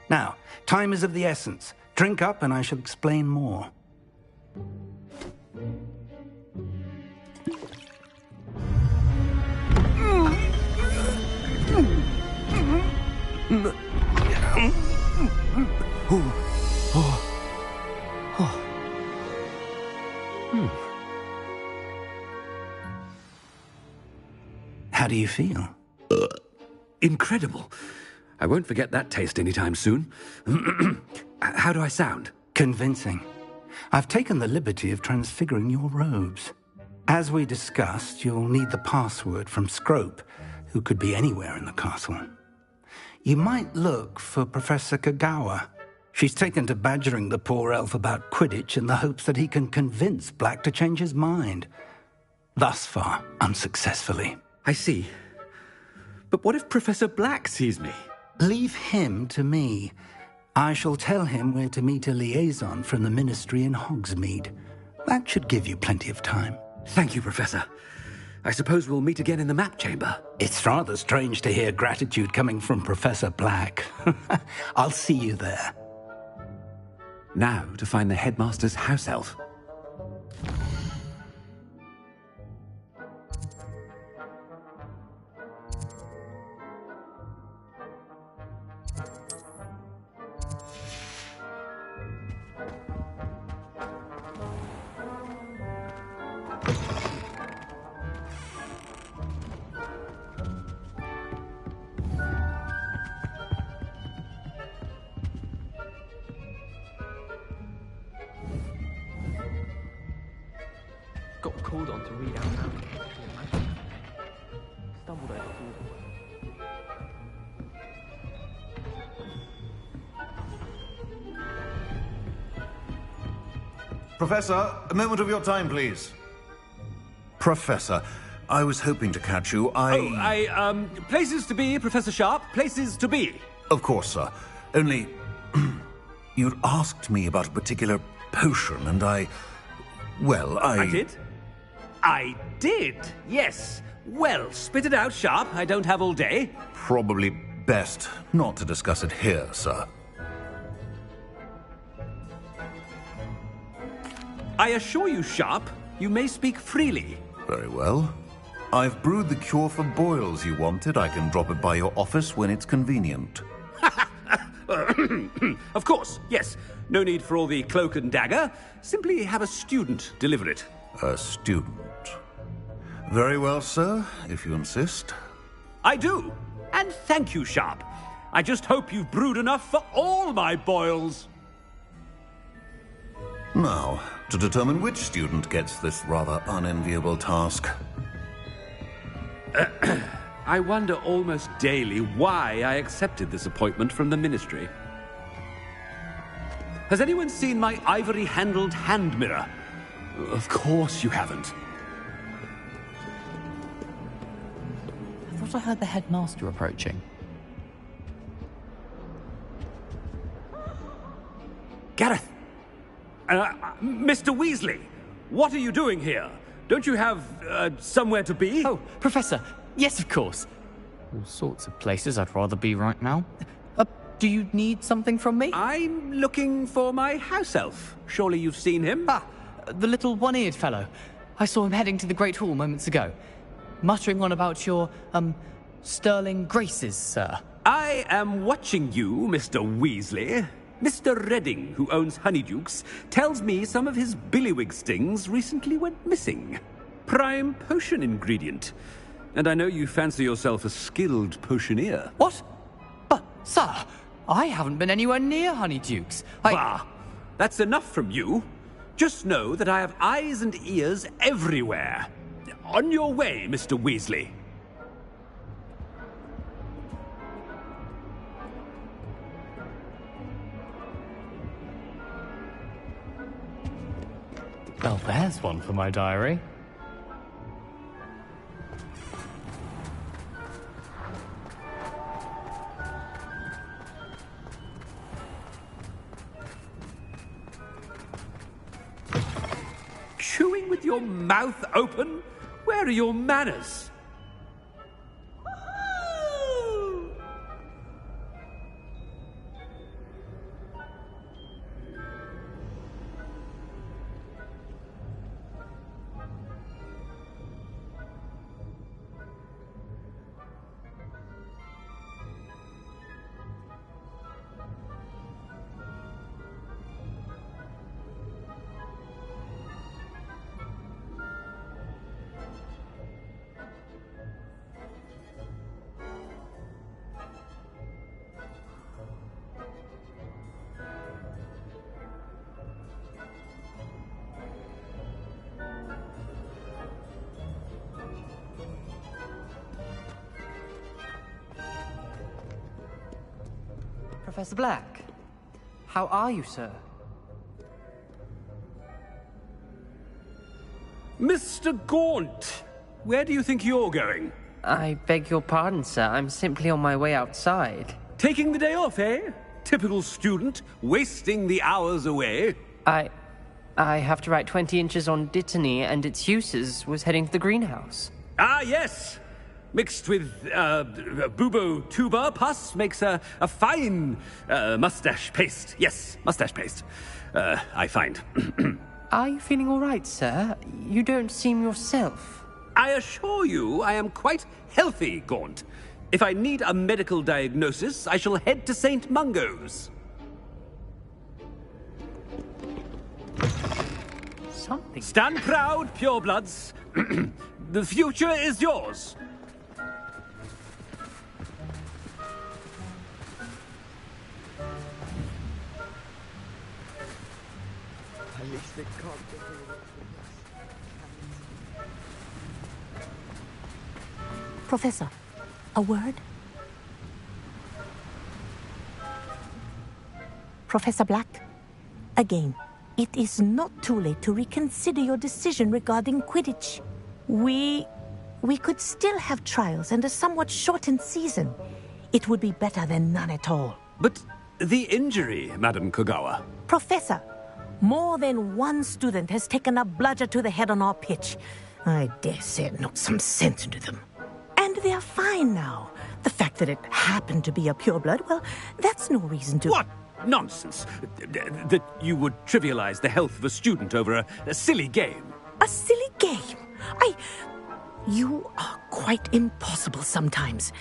Now, time is of the essence. Drink up and I shall explain more. How do you feel? Incredible. I won't forget that taste anytime soon. How do I sound? Convincing. I've taken the liberty of transfiguring your robes. As we discussed, you'll need the password from Scrope, who could be anywhere in the castle. You might look for Professor Kagawa. She's taken to badgering the poor elf about Quidditch in the hopes that he can convince Black to change his mind. Thus far, unsuccessfully. I see. But what if Professor Black sees me? Leave him to me. I shall tell him where to meet a liaison from the Ministry in Hogsmeade. That should give you plenty of time. Thank you, Professor. I suppose we'll meet again in the map chamber. It's rather strange to hear gratitude coming from Professor Black. I'll see you there. Now to find the headmaster's house elf. Got called on to read out loud. Stumbled over Professor, a moment of your time, please. Professor, I was hoping to catch you. Places to be, Professor Sharp. Places to be. Of course, sir. Only, you'd asked me about a particular potion, and I did? I did, yes. Well, spit it out, Sharp. I don't have all day. Probably best not to discuss it here, sir. I assure you, Sharp, you may speak freely. Very well. I've brewed the cure for boils you wanted. I can drop it by your office when it's convenient. Of course, yes. No need for all the cloak and dagger. Simply have a student deliver it. A student? Very well, sir, if you insist. I do. And thank you, Sharp. I just hope you've brewed enough for all my boils. Now, to determine which student gets this rather unenviable task. I wonder almost daily why I accepted this appointment from the Ministry. Has anyone seen my ivory-handled hand mirror? Of course you haven't. I thought I heard the headmaster approaching. Gareth! Mr. Weasley, what are you doing here? Don't you have, somewhere to be? Oh, Professor, yes, of course. All sorts of places I'd rather be right now. Do you need something from me? I'm looking for my house elf. Surely you've seen him? Ah, the little one-eared fellow. I saw him heading to the Great Hall moments ago. Muttering on about your, sterling graces, sir. I am watching you, Mr. Weasley. Mr. Redding, who owns Honeydukes, tells me some of his billywig stings recently went missing. Prime potion ingredient. And I know you fancy yourself a skilled potioneer. What? But, sir, I haven't been anywhere near Honeydukes. Bah! That's enough from you. Just know that I have eyes and ears everywhere. On your way, Mr. Weasley. Well, there's one for my diary. Chewing with your mouth open? Where are your manners? Professor Black, how are you, sir? Mr. Gaunt, where do you think you're going? I beg your pardon, sir. I'm simply on my way outside. Taking the day off, eh? Typical student, wasting the hours away. I have to write 20 inches on Dittany and its uses. Was heading to the greenhouse. Ah, yes! Mixed with bubo tuber pus makes a fine mustache paste. Yes, mustache paste. I find. Are you feeling all right, sir? You don't seem yourself. I assure you I am quite healthy, Gaunt. If I need a medical diagnosis, I shall head to St. Mungo's. Something. Stand proud, purebloods. The future is yours. At least they can't. Professor, a word? Professor Black, again, it is not too late to reconsider your decision regarding Quidditch. We could still have trials and a somewhat shortened season. It would be better than none at all. But the injury, Madam Kogawa. Professor, more than one student has taken a bludger to the head on our pitch. I dare say it knocked some sense into them. And they're fine now. The fact that it happened to be a pureblood, well, that's no reason to... What nonsense! That you would trivialize the health of a student over a silly game. A silly game? You are quite impossible sometimes.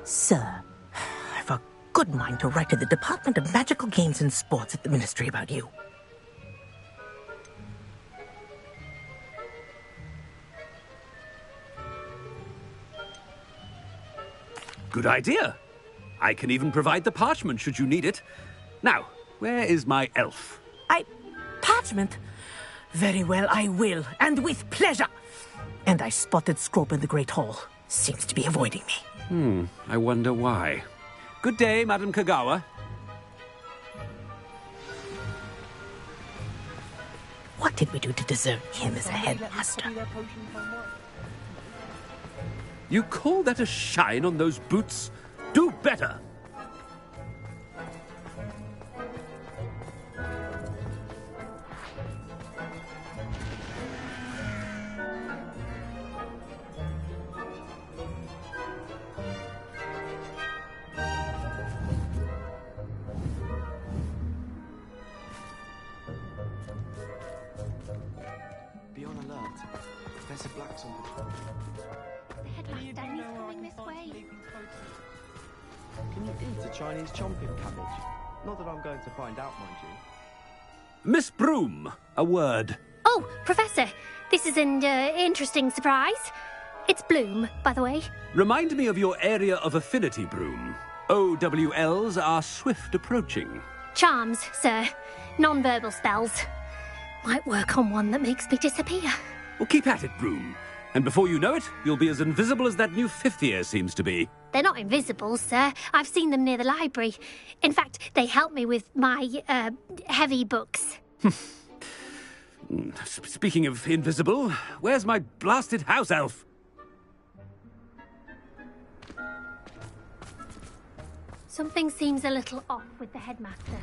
Sir, I've a good mind to write to the Department of Magical Games and Sports at the Ministry about you. Good idea. I can even provide the parchment should you need it. Now, where is my elf? Parchment? Very well, I will, and with pleasure. And I spotted Scrope in the Great Hall. Seems to be avoiding me. I wonder why. Good day, Madam Kagawa. What did we do to deserve him as a headmaster? You call that a shine on those boots? Do better! Be on alert. Professor Black's on patrol. The headmaster, he's coming this way. Can you eat a Chinese chomping cabbage? Not that I'm going to find out, mind you. Miss Broom, a word. Oh, Professor, this is an interesting surprise. It's Bloom, by the way. Remind me of your area of affinity, Broom. OWLs are swift approaching. Charms, sir. Non-verbal spells. Might work on one that makes me disappear. Well, keep at it, Broom. And before you know it, you'll be as invisible as that new fifth year seems to be. They're not invisible, sir. I've seen them near the library. In fact, they help me with my, heavy books. Speaking of invisible, where's my blasted house elf? Something seems a little off with the headmaster.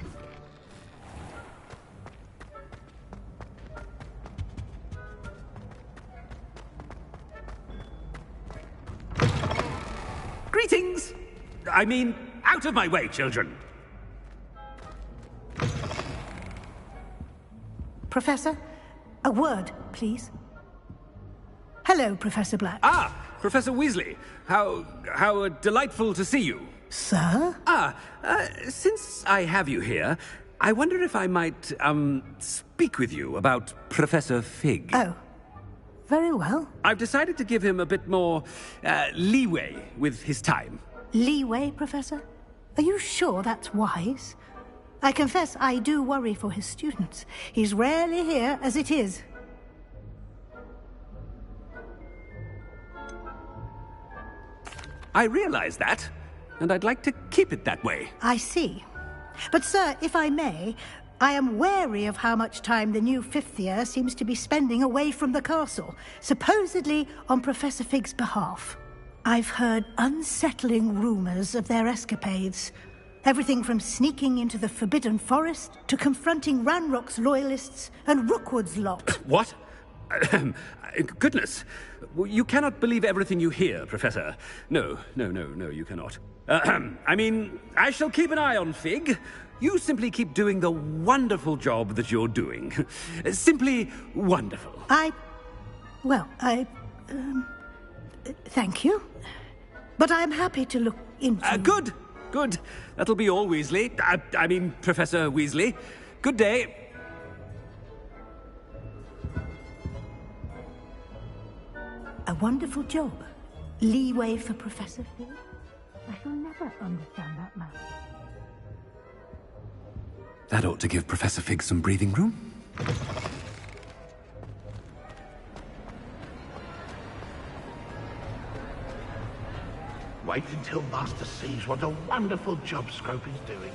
Greetings! I mean, out of my way, children! Professor, a word, please. Hello, Professor Black. Ah, Professor Weasley. How delightful to see you. Sir? Since I have you here, I wonder if I might, speak with you about Professor Fig. Oh, very well. I've decided to give him a bit more, leeway with his time. Leeway, Professor? Are you sure that's wise? I confess I do worry for his students. He's rarely here as it is. I realize that, and I'd like to keep it that way. I see. But, sir, if I may, I am wary of how much time the new fifth year seems to be spending away from the castle, supposedly on Professor Fig's behalf. I've heard unsettling rumors of their escapades. Everything from sneaking into the Forbidden Forest to confronting Ranrock's loyalists and Rookwood's lot. What? Goodness. You cannot believe everything you hear, Professor. No, you cannot. I mean, I shall keep an eye on Fig. You simply keep doing the wonderful job that you're doing. Simply wonderful. Thank you. But I'm happy to look into... Good. That'll be all, Weasley. I mean, Professor Weasley. Good day. A wonderful job. Leeway for Professor Fig. I shall never understand that man. That ought to give Professor Fig some breathing room. Wait until Master sees what a wonderful job Scrope is doing.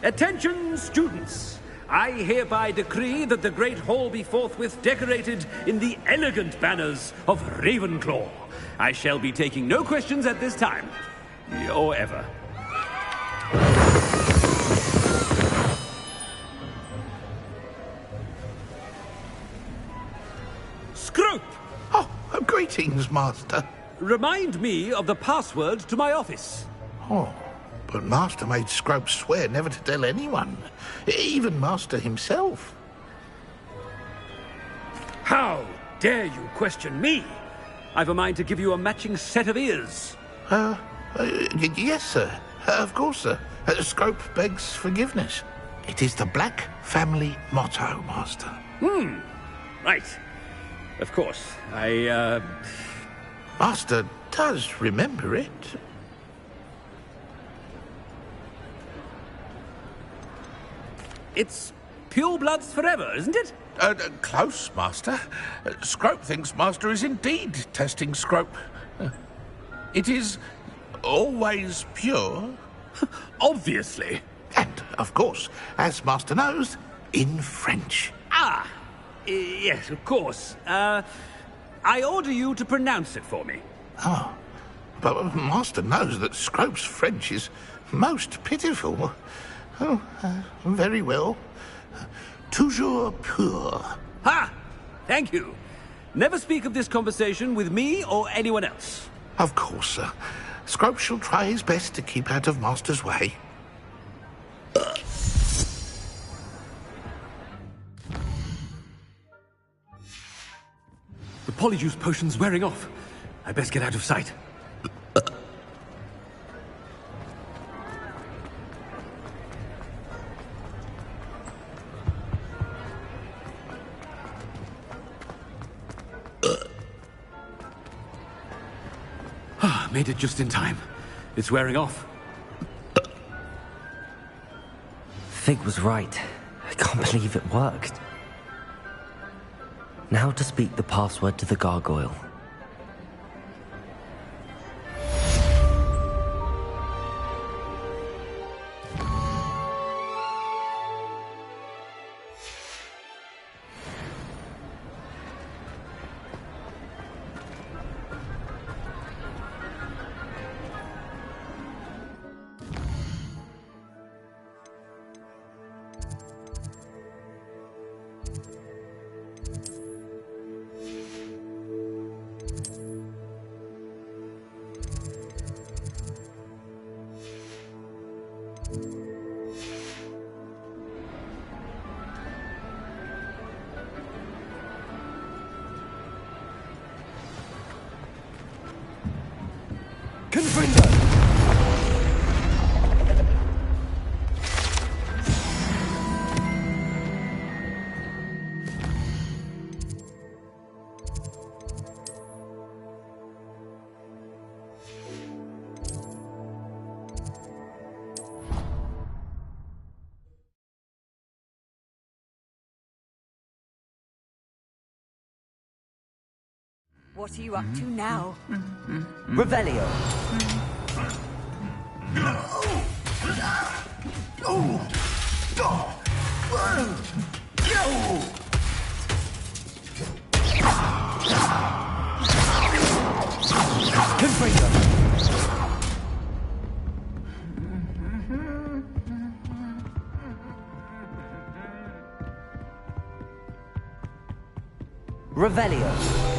Attention, students! I hereby decree that the Great Hall be forthwith decorated in the elegant banners of Ravenclaw. I shall be taking no questions at this time. Or ever. Scrope! Oh, greetings, Master. Remind me of the password to my office. Oh, but Master made Scrope swear never to tell anyone, even Master himself. How dare you question me? I've a mind to give you a matching set of ears. Yes, sir. Of course, sir. Scrope begs forgiveness. It is the Black family motto, Master. Right. Of course. Master does remember it. It's purebloods forever, isn't it? Close, Master. Scrope thinks Master is indeed testing Scrope. It is always pure. Obviously. And, of course, as Master knows, in French. Yes, of course. I order you to pronounce it for me. Oh, but Master knows that Scrope's French is most pitiful. Oh, very well. Toujours pur. Ha! Thank you. Never speak of this conversation with me or anyone else. Of course, sir. Scrope shall try his best to keep out of Master's way. The polyjuice potion's wearing off. I best get out of sight. Made it just in time. It's wearing off. Fig was right. I can't believe it worked. Now to speak the password to the gargoyle. What are you up to now? Revelio. Revelio.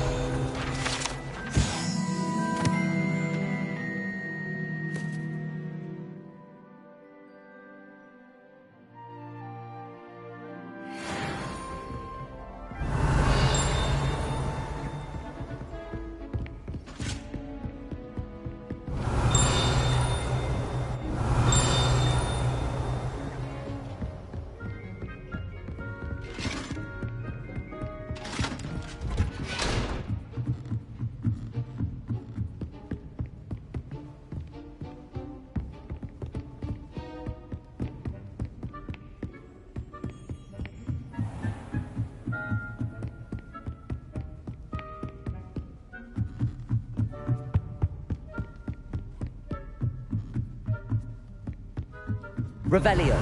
Revelio.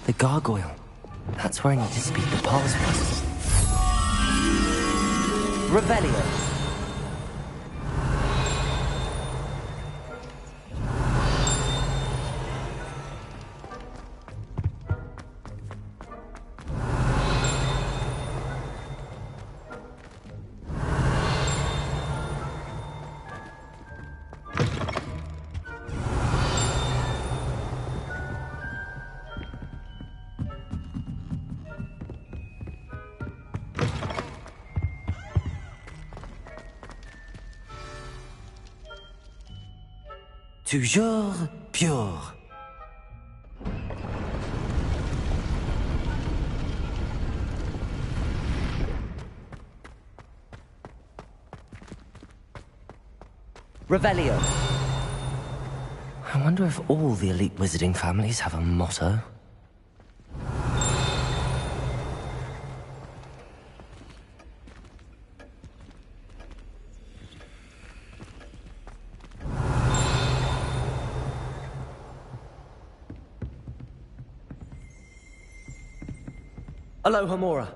The gargoyle. That's where I need to speak the password. Revelio. Toujours pure. Revelio. I wonder if all the elite wizarding families have a motto. Aloha Mora.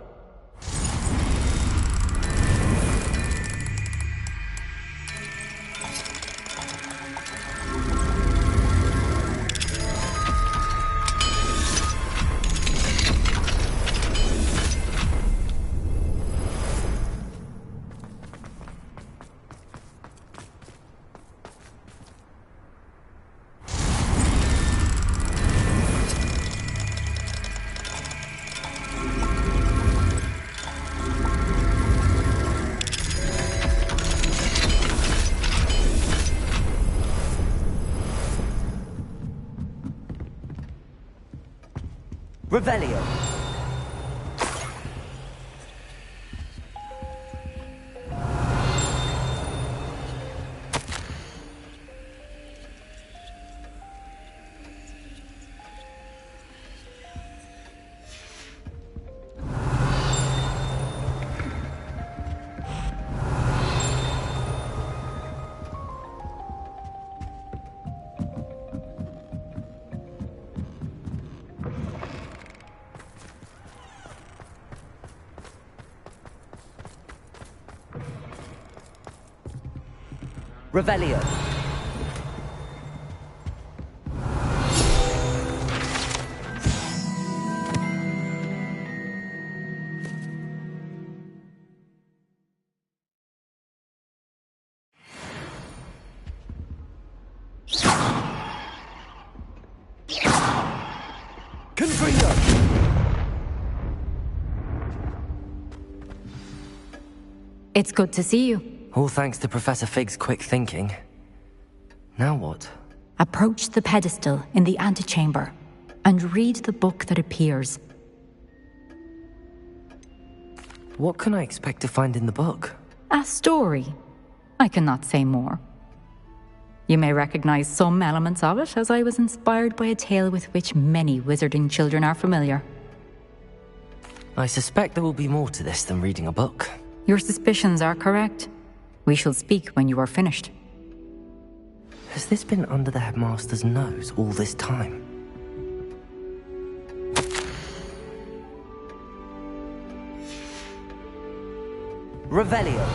Revelio. Revelio. Confringo. It's good to see you. All thanks to Professor Fig's quick thinking. Now what? Approach the pedestal in the antechamber and read the book that appears. What can I expect to find in the book? A story. I cannot say more. You may recognize some elements of it, as I was inspired by a tale with which many wizarding children are familiar. I suspect there will be more to this than reading a book. Your suspicions are correct. We shall speak when you are finished. Has this been under the headmaster's nose all this time? Revelio.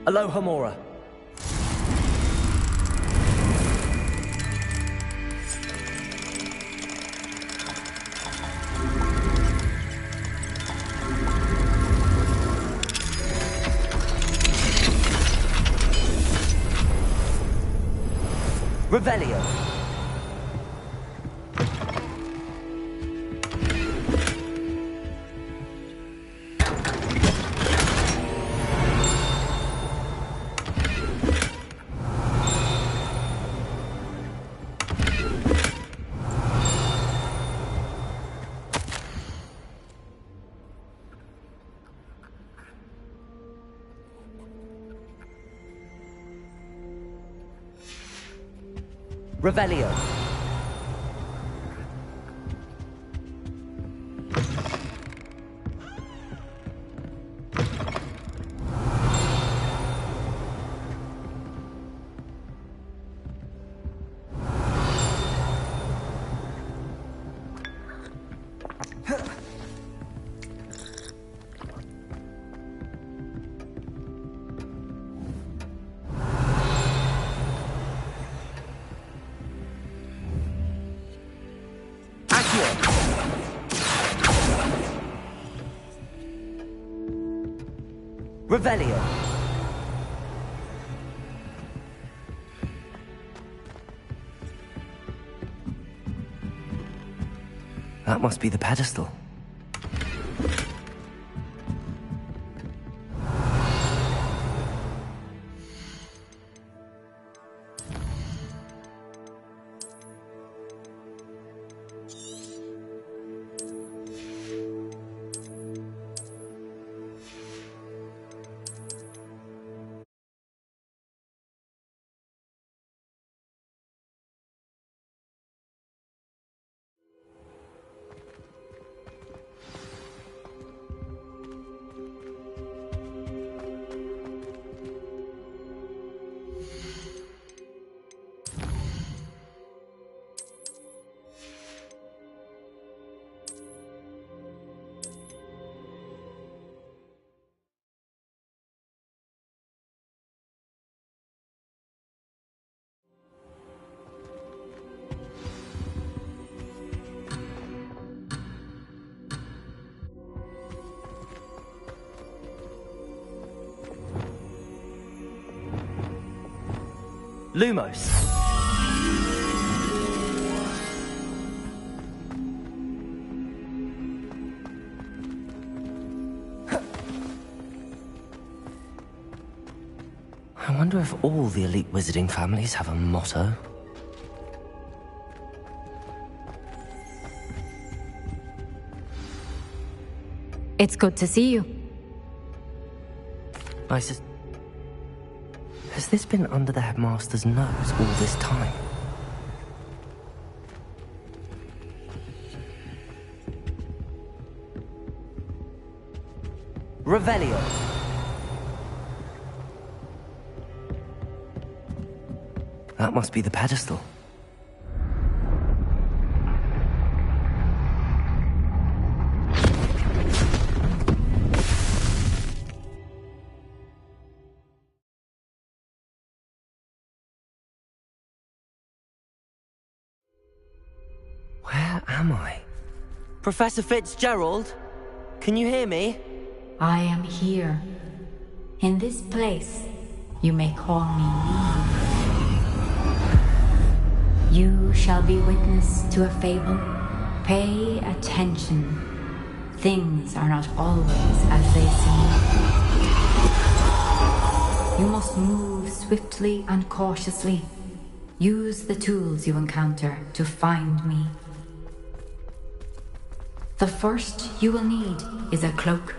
Aloha Mora. Revelio. Revelio. Revelio. That must be the pedestal. Lumos. I wonder if all the elite wizarding families have a motto. It's good to see you. Has this been under the headmaster's nose all this time? Revelio. That must be the pedestal. Where am I? Professor Fitzgerald? Can you hear me? I am here. In this place, you may call me Neve. You shall be witness to a fable. Pay attention. Things are not always as they seem. You must move swiftly and cautiously. Use the tools you encounter to find me. The first you will need is a cloak.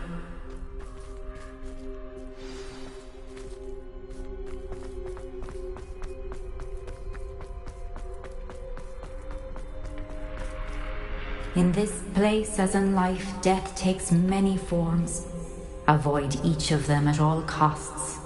In this place, as in life, death takes many forms. Avoid each of them at all costs.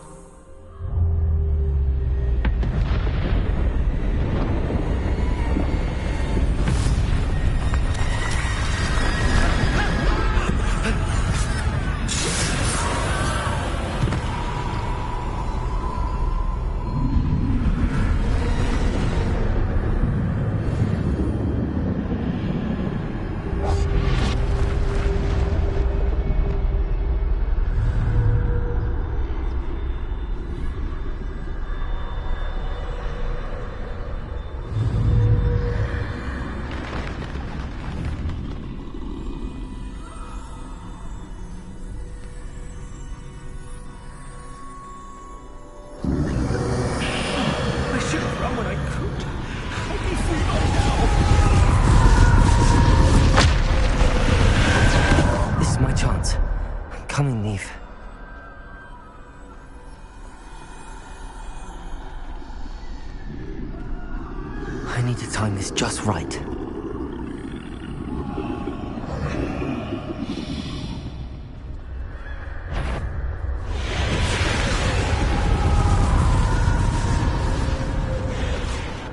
to time this just right.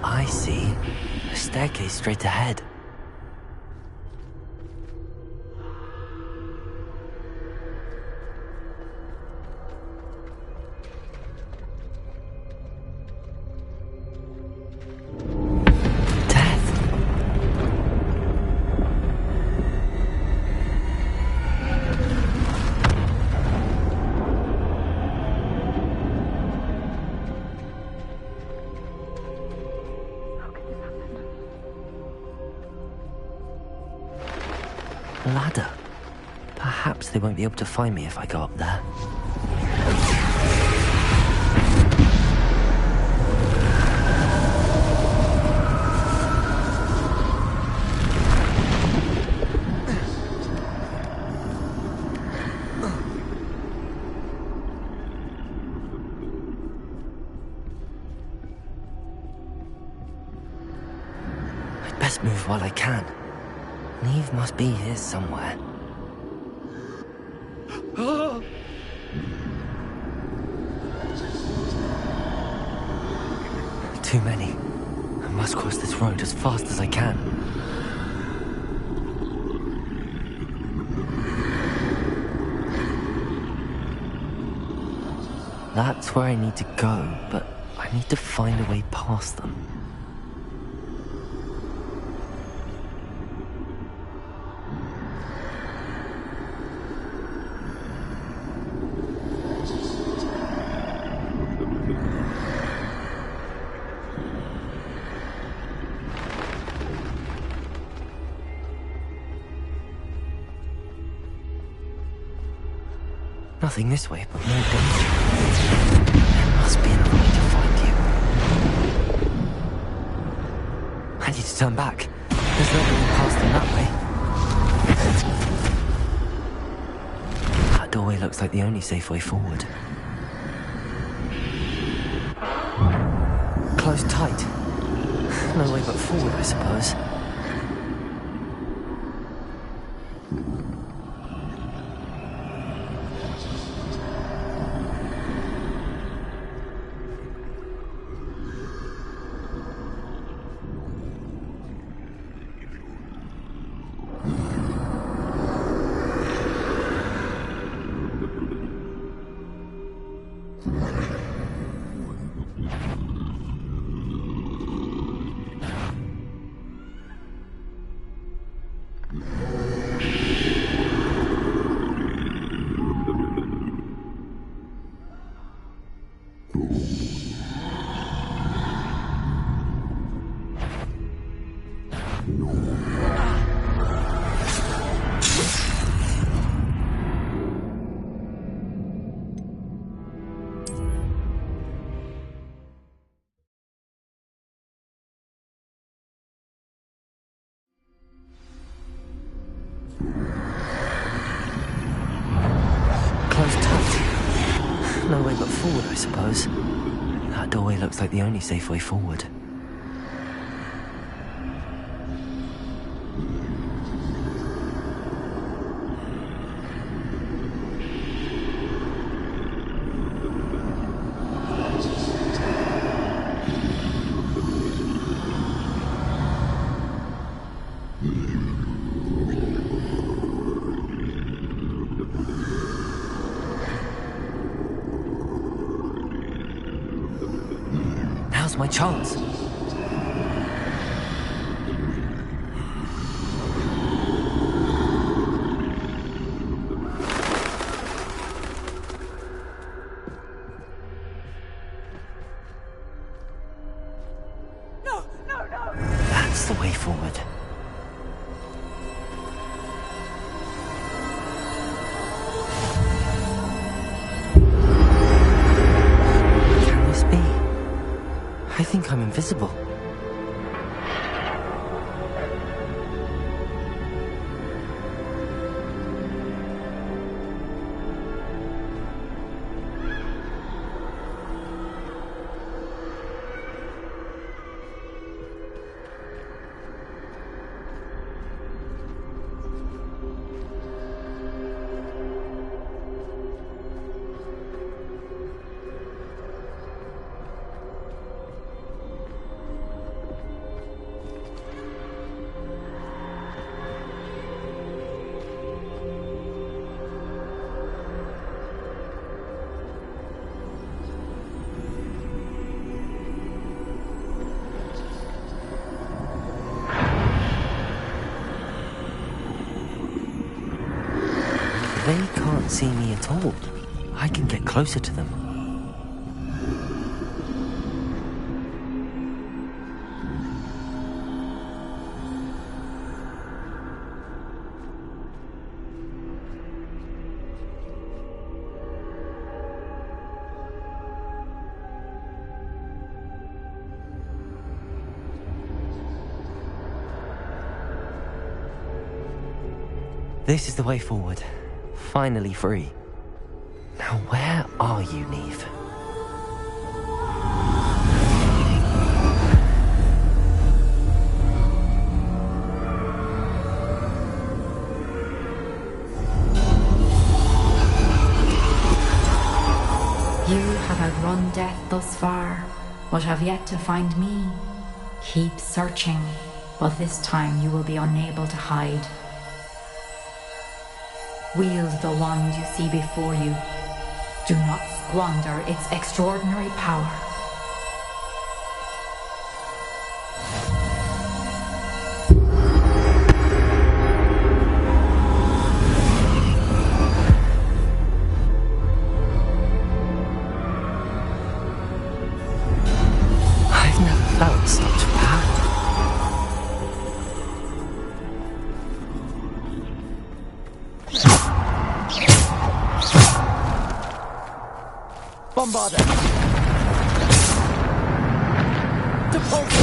I see. A staircase straight ahead. Ladder. Perhaps they won't be able to find me if I go up there. I'd best move while I can. Neve must be here somewhere. Too many. I must cross this road as fast as I can. That's where I need to go, but I need to find a way past them. Nothing this way, but more danger. There must be another way to find you. I need to turn back. There's no way past them that way. That doorway looks like the only safe way forward. Closed tight. No way but forward, I suppose. No way but forward, I suppose. That doorway looks like the only safe way forward. Now's my chance. No, no, no! That's the way forward. Can this be? I think I'm invisible. They can't see me at all. I can get closer to them. This is the way forward. Finally free. Now where are you, Neve? You have outrun death thus far, but have yet to find me. Keep searching, but this time you will be unable to hide. Wield the wand you see before you. Do not squander its extraordinary power. I've never felt such power. Bombarder! Depulse!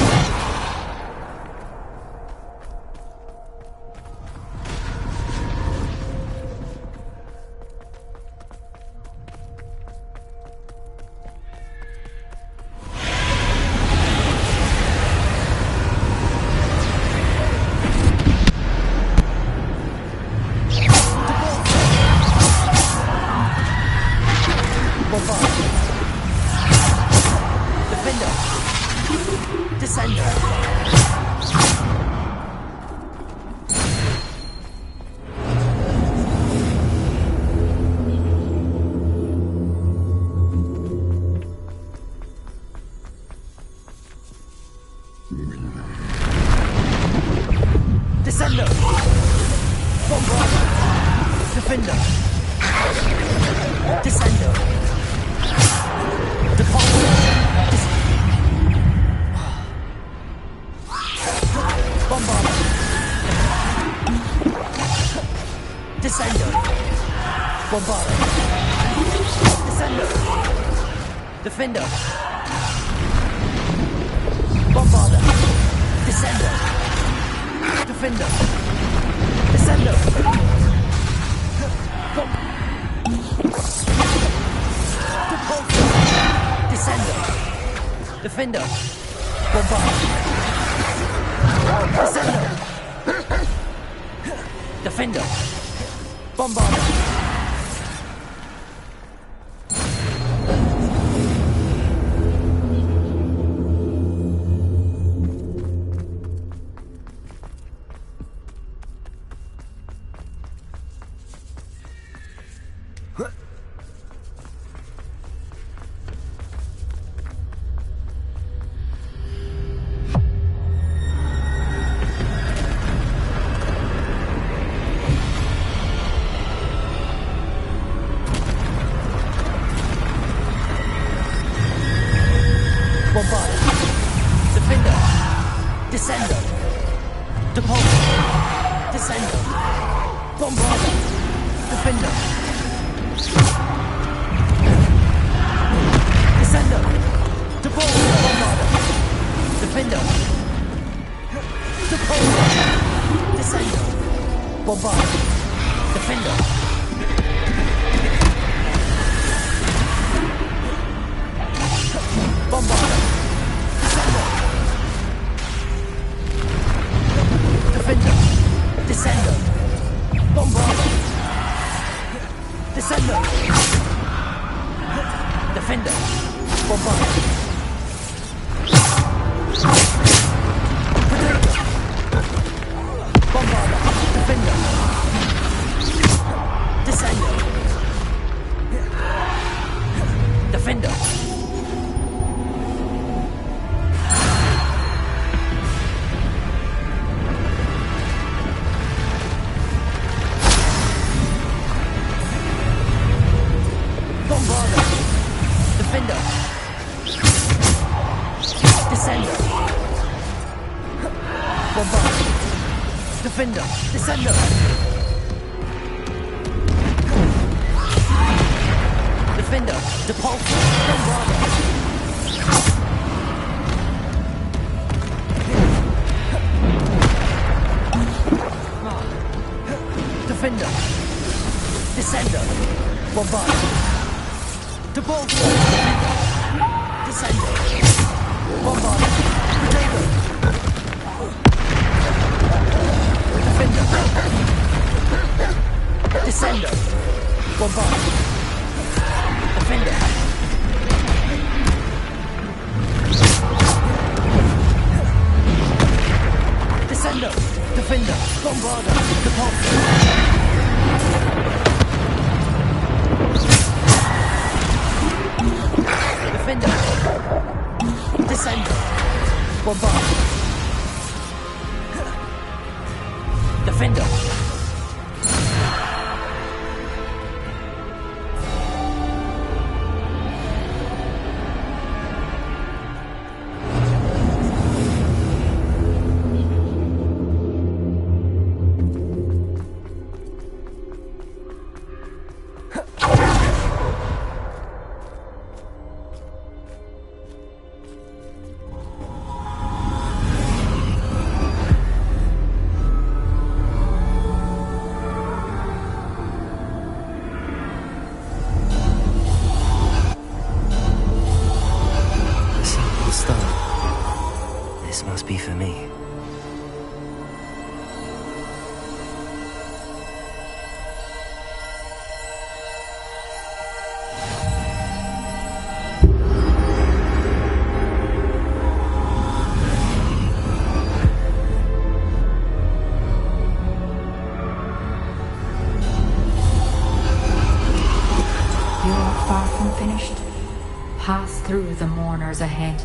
Descender! Bombarder! Defender! Descender! Depulse! Bombarder! Descender! Bombarder! Descender! Defender! Bombarder! Descender! Defender! Descender! Depulse! Descender! Defender! Bombarder! Descender! Defender! Bombarder! Bombarder! Defender! Descender! Depulse! Descender! Bombarder! Defender! Descender! Depulse! Bombarder! Defender! Depulse! Descender! Bombarder! Defender! Bombarder! Defender! Descender! Bombarder! Descender! Defender! Bombarder! Bombarder! Defender! Descender! Defender! Defender! Descender! Defender! Depulse! Bombarder! Defender! Descender! Bombarder! Depulse! Descender! Bombarder! Potato! Defender! Descender! Bombard! Defender! Descender! Defender! Bombarder! Depulse! Defender! Descender! Bombard! Defender! Be for me. You're far from finished. Pass through the mourners ahead.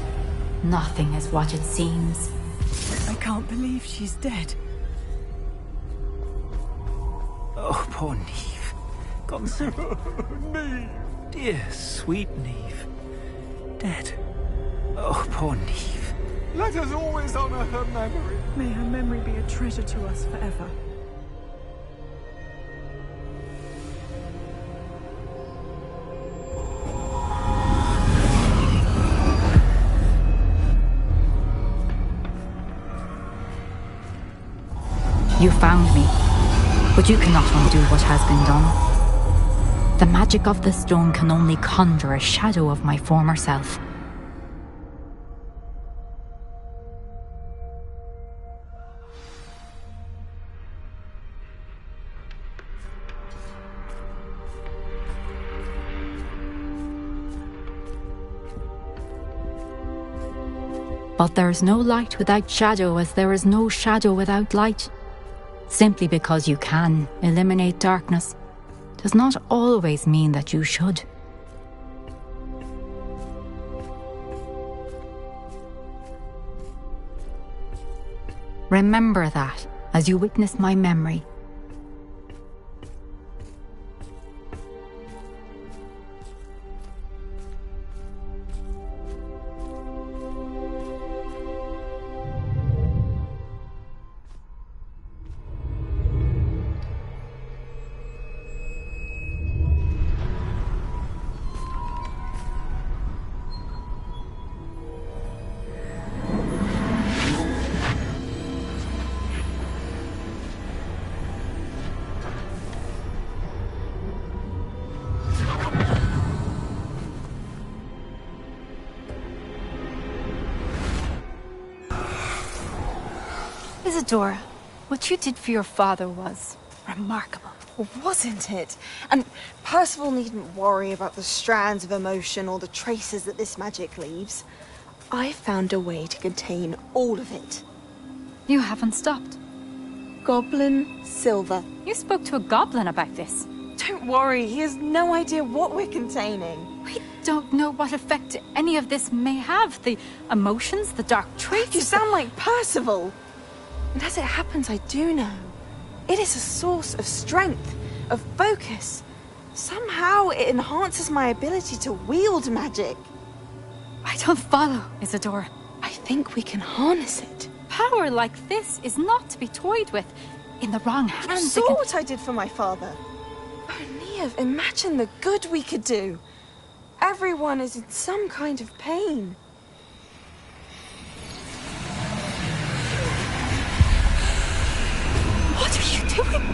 Nothing is what it seems. I can't believe she's dead. Oh, poor Neve. Gone so... Neve. Dear, sweet Neve. Dead. Oh, poor Neve. Let us always honor her memory. May her memory be a treasure to us forever. You found me, but you cannot undo what has been done. The magic of the stone can only conjure a shadow of my former self. But there is no light without shadow, as there is no shadow without light. Simply because you can eliminate darkness does not always mean that you should. Remember that as you witness my memory. Isadora, what you did for your father was remarkable. Wasn't it? And Percival needn't worry about the strands of emotion or the traces that this magic leaves. I found a way to contain all of it. You haven't stopped. Goblin Silver. You spoke to a goblin about this. Don't worry, he has no idea what we're containing. We don't know what effect any of this may have. The emotions, the dark traits. You sound like Percival. And as it happens, I do know. It is a source of strength, of focus. Somehow it enhances my ability to wield magic. I don't follow, Isadora. I think we can harness it. Power like this is not to be toyed with. In the wrong hands. You saw what I did for my father. Oh, Neve, imagine the good we could do. Everyone is in some kind of pain. What are you doing?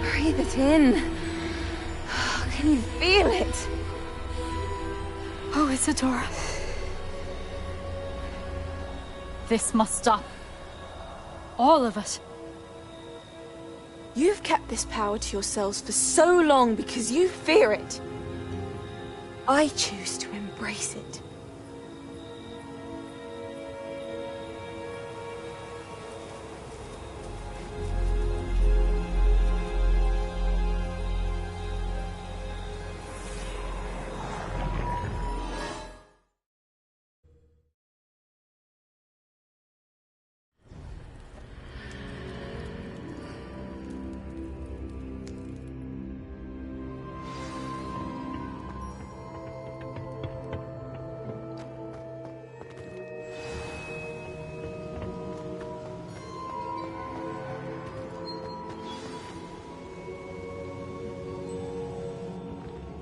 Breathe it in. Can you feel it? Oh, Isadora. This must stop. All of it. You've kept this power to yourselves for so long because you fear it. I choose to embrace it.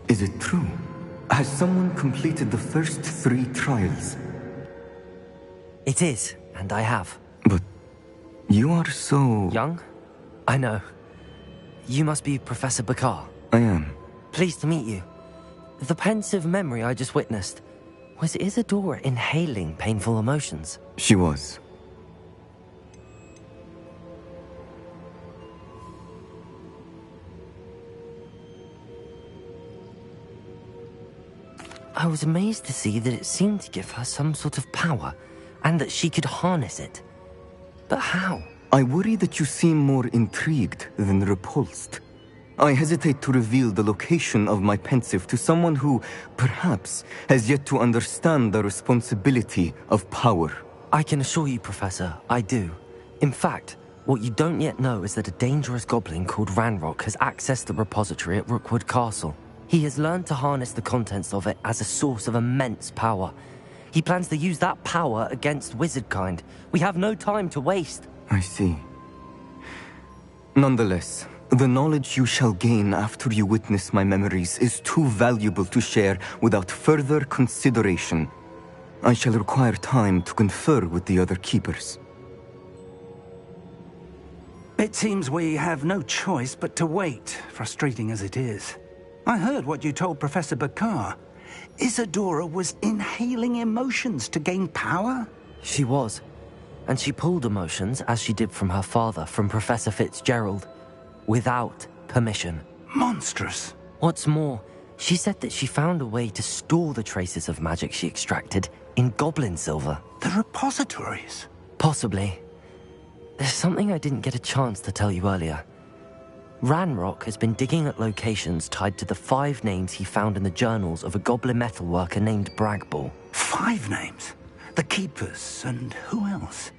Is it true? Has someone completed the first 3 trials? It is, and I have. But you are so... young? I know. You must be Professor Bakar. I am. Pleased to meet you. The pensive memory I just witnessed, was Isadora inhaling painful emotions? She was. I was amazed to see that it seemed to give her some sort of power, and that she could harness it. But how? I worry that you seem more intrigued than repulsed. I hesitate to reveal the location of my pensive to someone who, perhaps, has yet to understand the responsibility of power. I can assure you, Professor, I do. In fact, what you don't yet know is that a dangerous goblin called Ranrock has accessed the repository at Rookwood Castle. He has learned to harness the contents of it as a source of immense power. He plans to use that power against wizardkind. We have no time to waste. I see. Nonetheless, the knowledge you shall gain after you witness my memories is too valuable to share without further consideration. I shall require time to confer with the other keepers. It seems we have no choice but to wait, frustrating as it is. I heard what you told Professor Bakar. Isadora was inhaling emotions to gain power? She was. And she pulled emotions, as she did from her father, from Professor Fitzgerald, without permission. Monstrous. What's more, she said that she found a way to store the traces of magic she extracted in goblin silver. The repositories? Possibly. There's something I didn't get a chance to tell you earlier. Ranrock has been digging at locations tied to the 5 names he found in the journals of a goblin metalworker named Bragball. 5 names? The Keepers, and who else?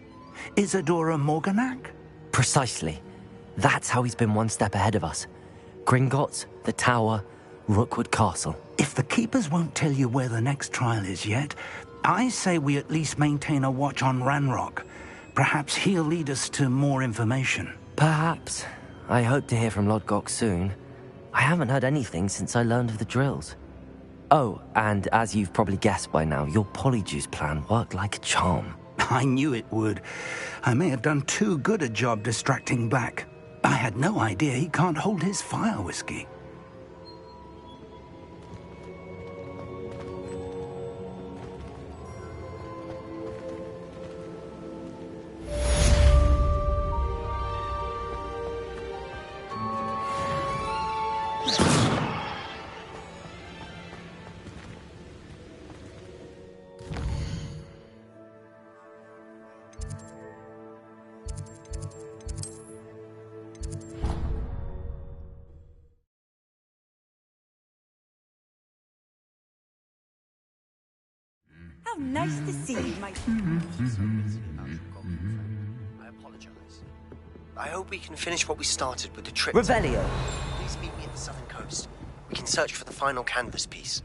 Isadora Morganac? Precisely. That's how he's been one step ahead of us. Gringotts, the Tower, Rookwood Castle. If the Keepers won't tell you where the next trial is yet, I say we at least maintain a watch on Ranrock. Perhaps he'll lead us to more information. Perhaps. I hope to hear from Lodgok soon. I haven't heard anything since I learned of the drills. Oh, and as you've probably guessed by now, your polyjuice plan worked like a charm. I knew it would. I may have done too good a job distracting Black. I had no idea he can't hold his fire whiskey. How nice to see you, my... I apologize. I hope we can finish what we started with the trip. Revelio! Please meet me at the southern coast. We can search for the final canvas piece.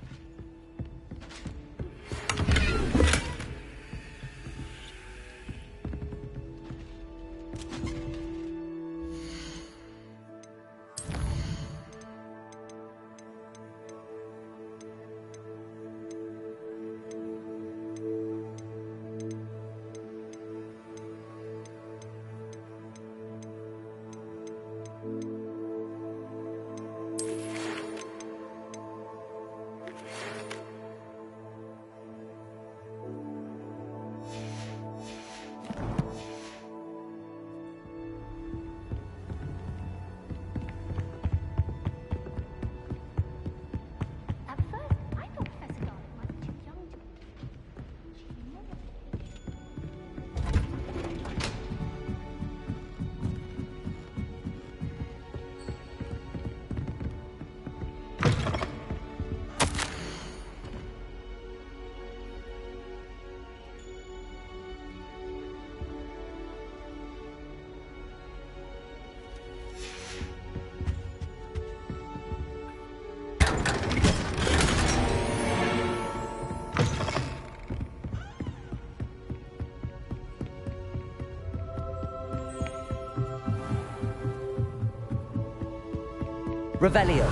Revelio.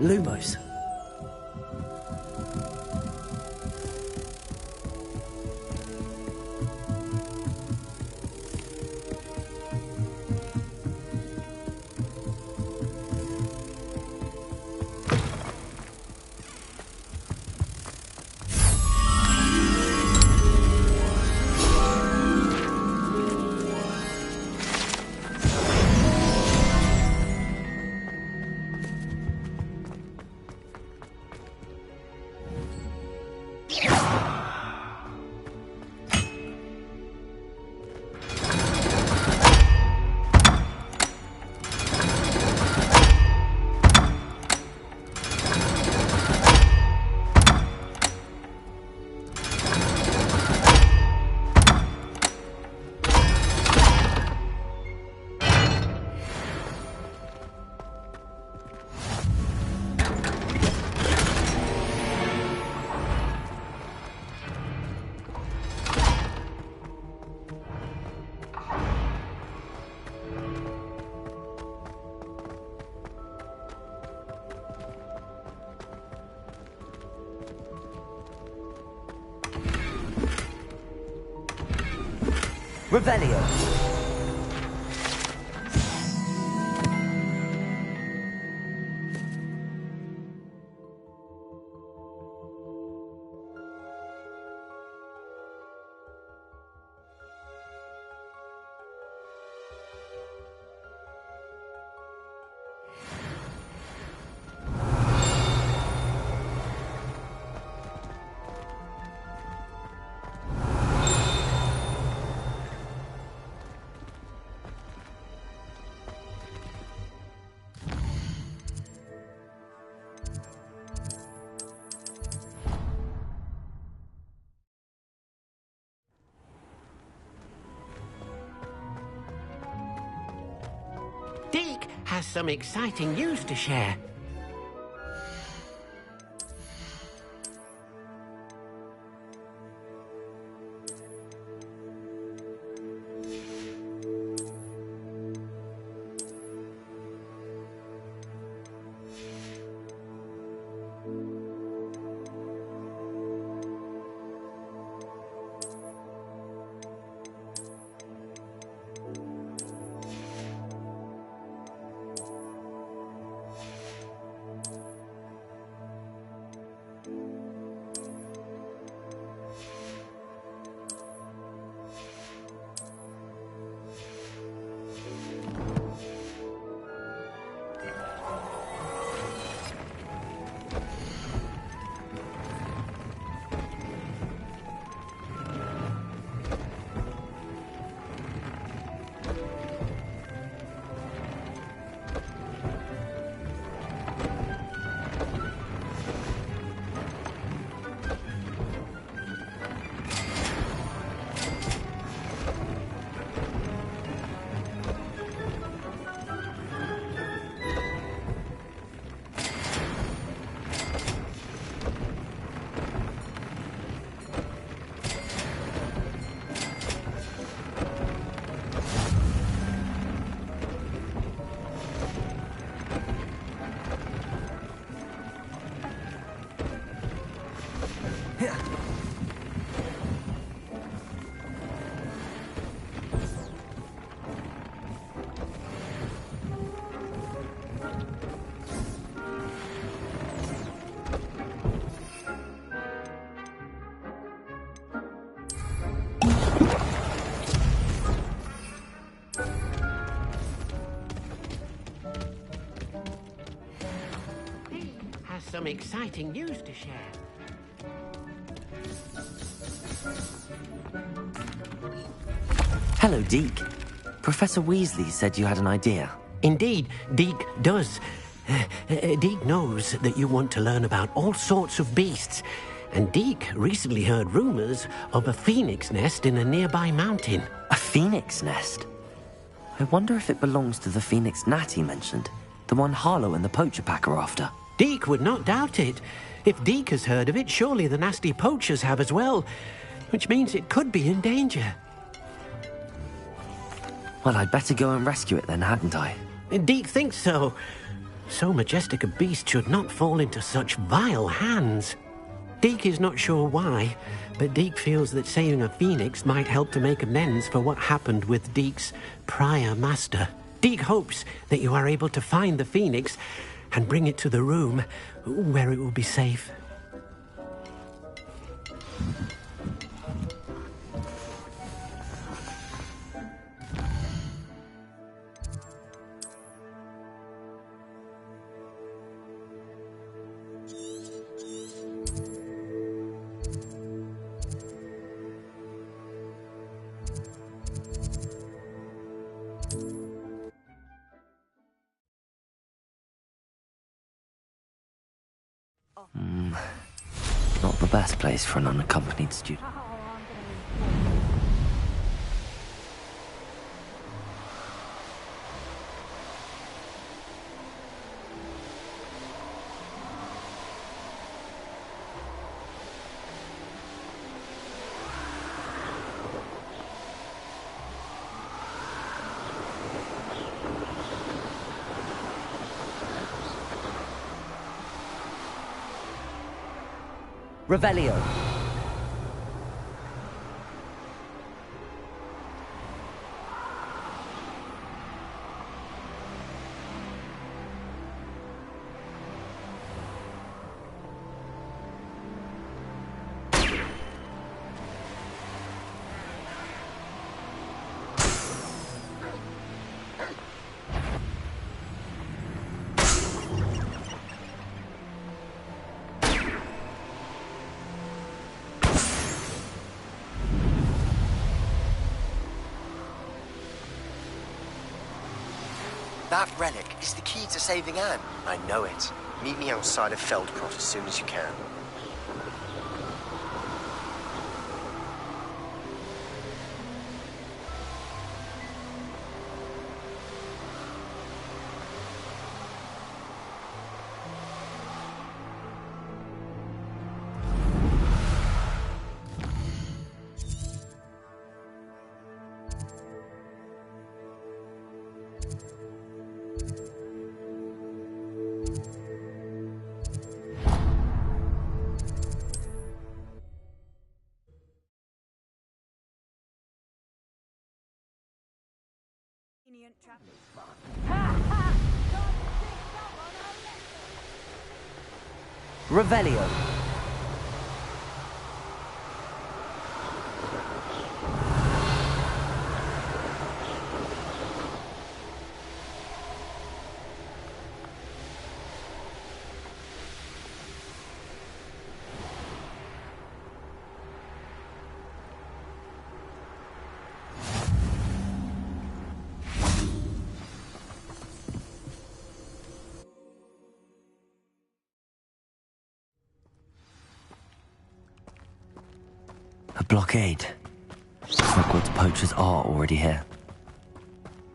Lumos. Revelio. Deke has some exciting news to share. Some exciting news to share. Hello, Deke. Professor Weasley said you had an idea. Indeed, Deke does. Deke knows that you want to learn about all sorts of beasts, and Deke recently heard rumors of a phoenix nest in a nearby mountain. A phoenix nest? I wonder if it belongs to the phoenix gnat he mentioned, the one Harlow and the poacher pack are after. Deke would not doubt it. If Deke has heard of it, surely the nasty poachers have as well. which means it could be in danger. Well, I'd better go and rescue it then, hadn't I? Deke thinks so. So majestic a beast should not fall into such vile hands. Deke is not sure why, but Deke feels that saving a phoenix might help to make amends for what happened with Deke's prior master. Deke hopes that you are able to find the phoenix and bring it to the room where it will be safe. Not the best place for an unaccompanied student. Revelio. That relic is the key to saving Anne. I know it. Meet me outside of Feldcroft as soon as you can. Revelio. A blockade. Hogwarts poachers are already here.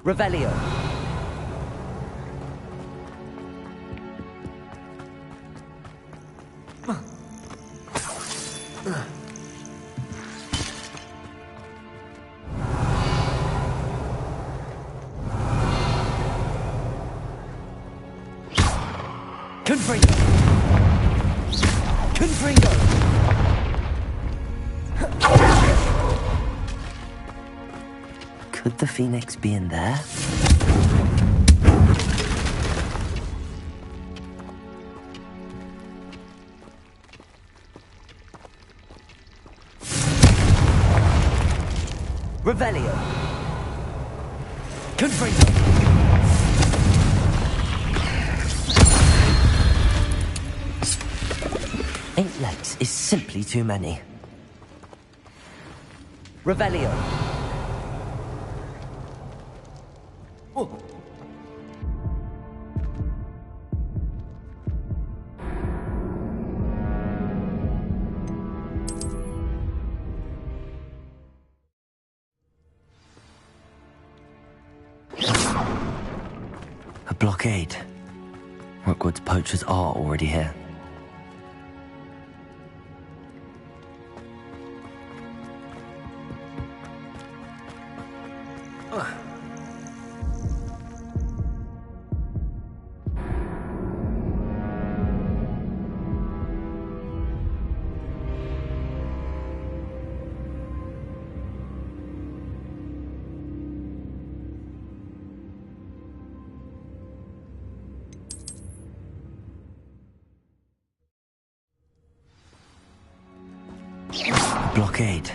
Revelio. Confringo. Confringo. Could the Phoenix be in there? Revelio. Confringo. Eight legs is simply too many. Revelio. A blockade. Hogwarts poachers are already here. Blockade.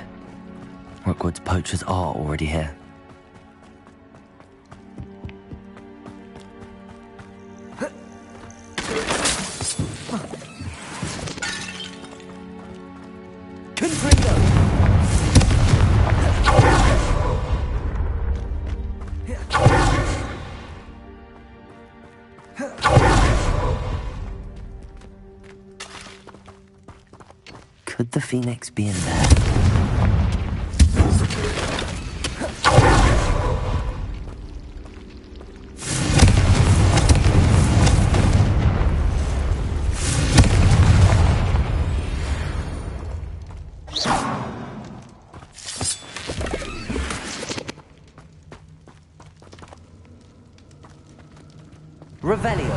Rookwood's poachers are already here. Could the Phoenix be in there? Revelio.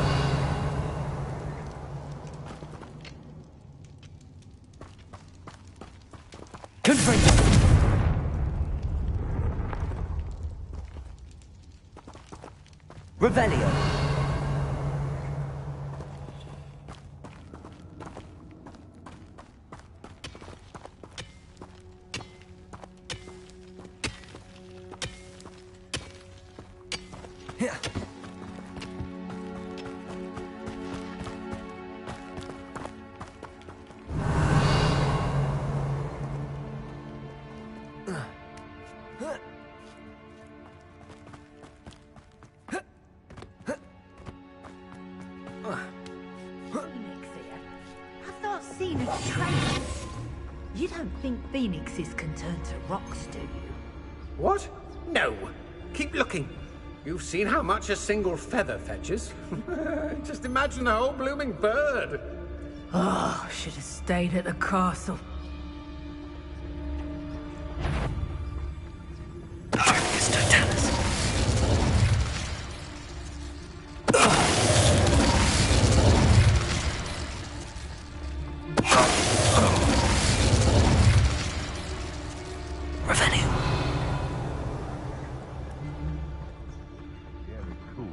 Confringo. Revelio. Yeah. You don't think phoenixes can turn to rocks, do you? What? No. Keep looking. You've seen how much a single feather fetches. Just imagine a whole blooming bird. Oh, should have stayed at the castle.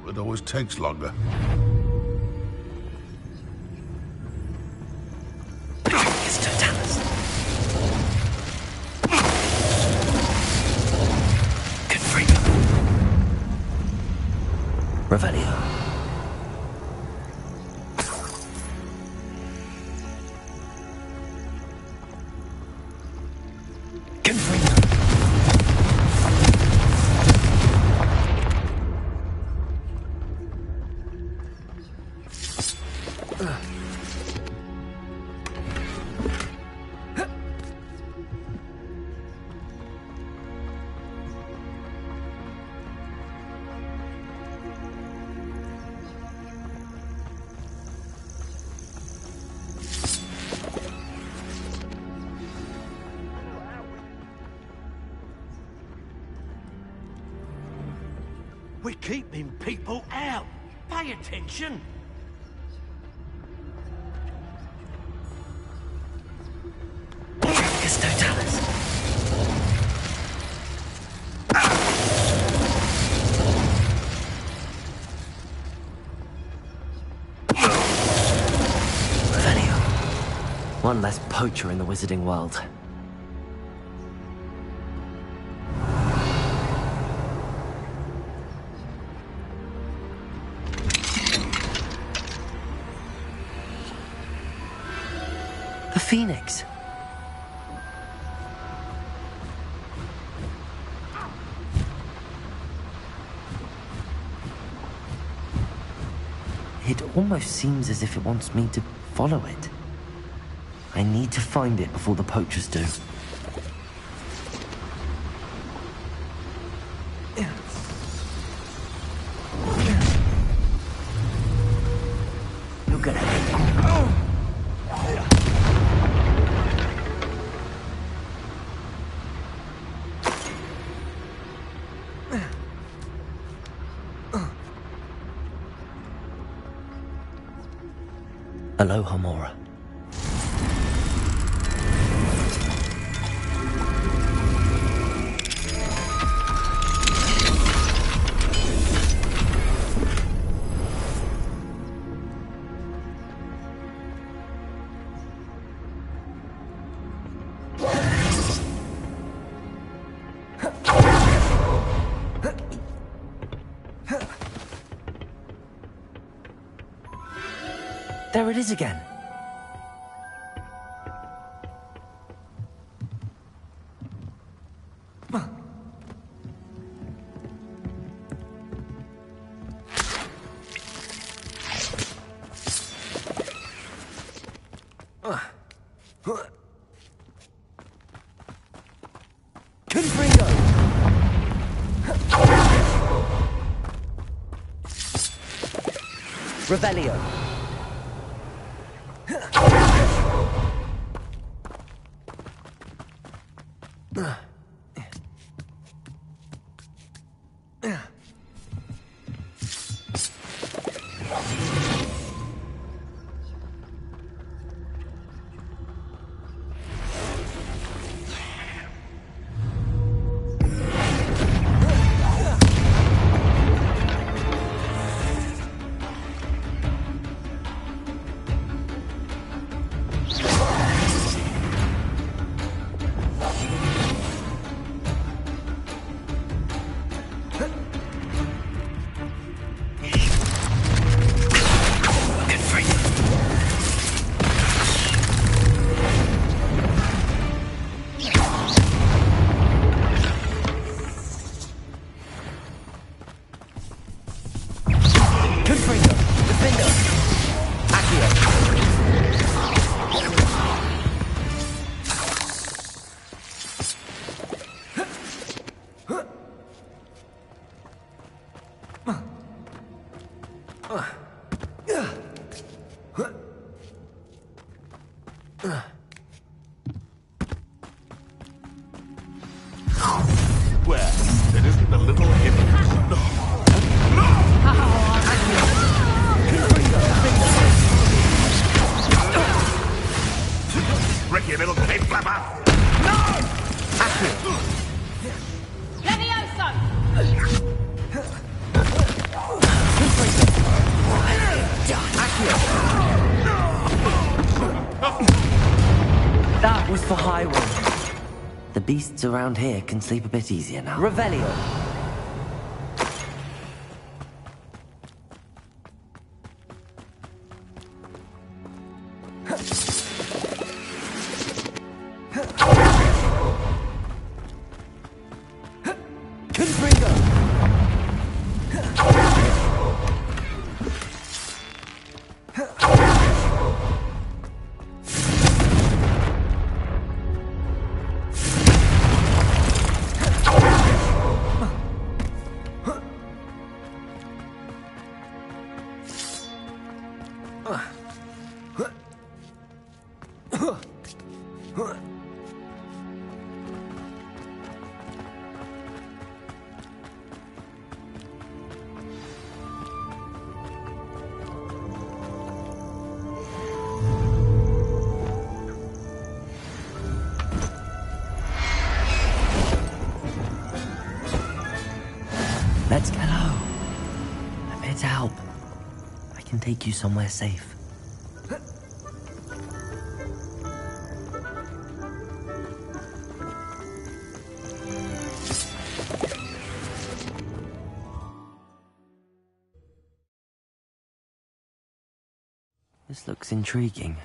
It always takes longer. Revelio. We're keeping people out. Pay attention. One less poacher in the wizarding world. The Phoenix. It almost seems as if it wants me to follow it. I need to find it before the poachers do. You're gonna hate it. Aloha, Mora. There it is again. Revelio. Well, it isn't a little heavy. Ricky, little cape flapper! That was for Highway. The beasts around here can sleep a bit easier now. Revelio. Let's get out. I'm here to help. I can take you somewhere safe. This looks intriguing.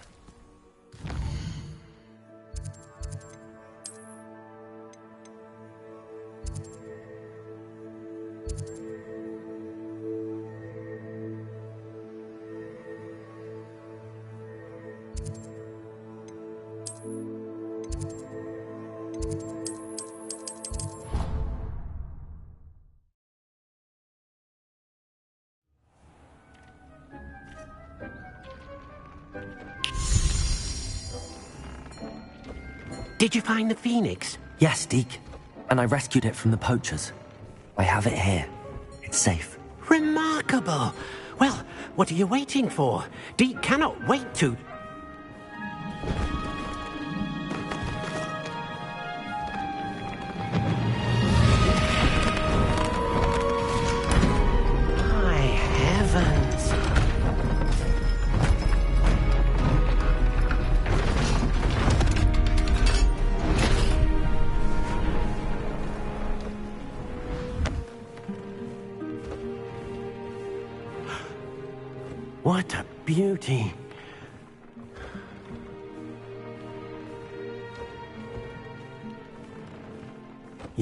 Did you find the Phoenix? Yes, Deke. And I rescued it from the poachers. I have it here. It's safe. Remarkable. Well, what are you waiting for? Deke cannot wait to... My heavens. What a beauty.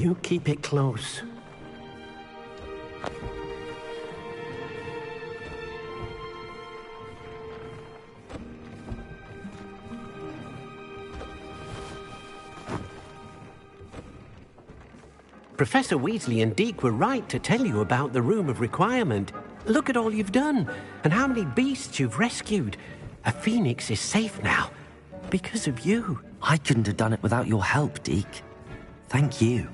You keep it close. Professor Weasley and Deke were right to tell you about the Room of Requirement. Look at all you've done, and how many beasts you've rescued. A phoenix is safe now, because of you. I couldn't have done it without your help, Deke. Thank you.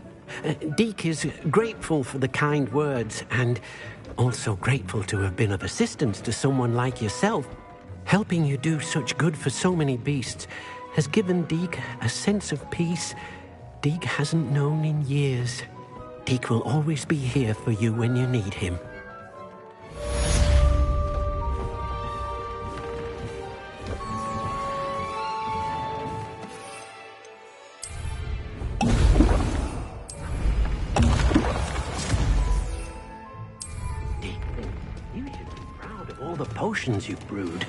Deke is grateful for the kind words, and also grateful to have been of assistance to someone like yourself. Helping you do such good for so many beasts has given Deke a sense of peace Deke hasn't known in years. Deke will always be here for you when you need him. Deke, you should be proud of all the potions you've brewed.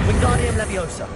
Wingardium Leviosa.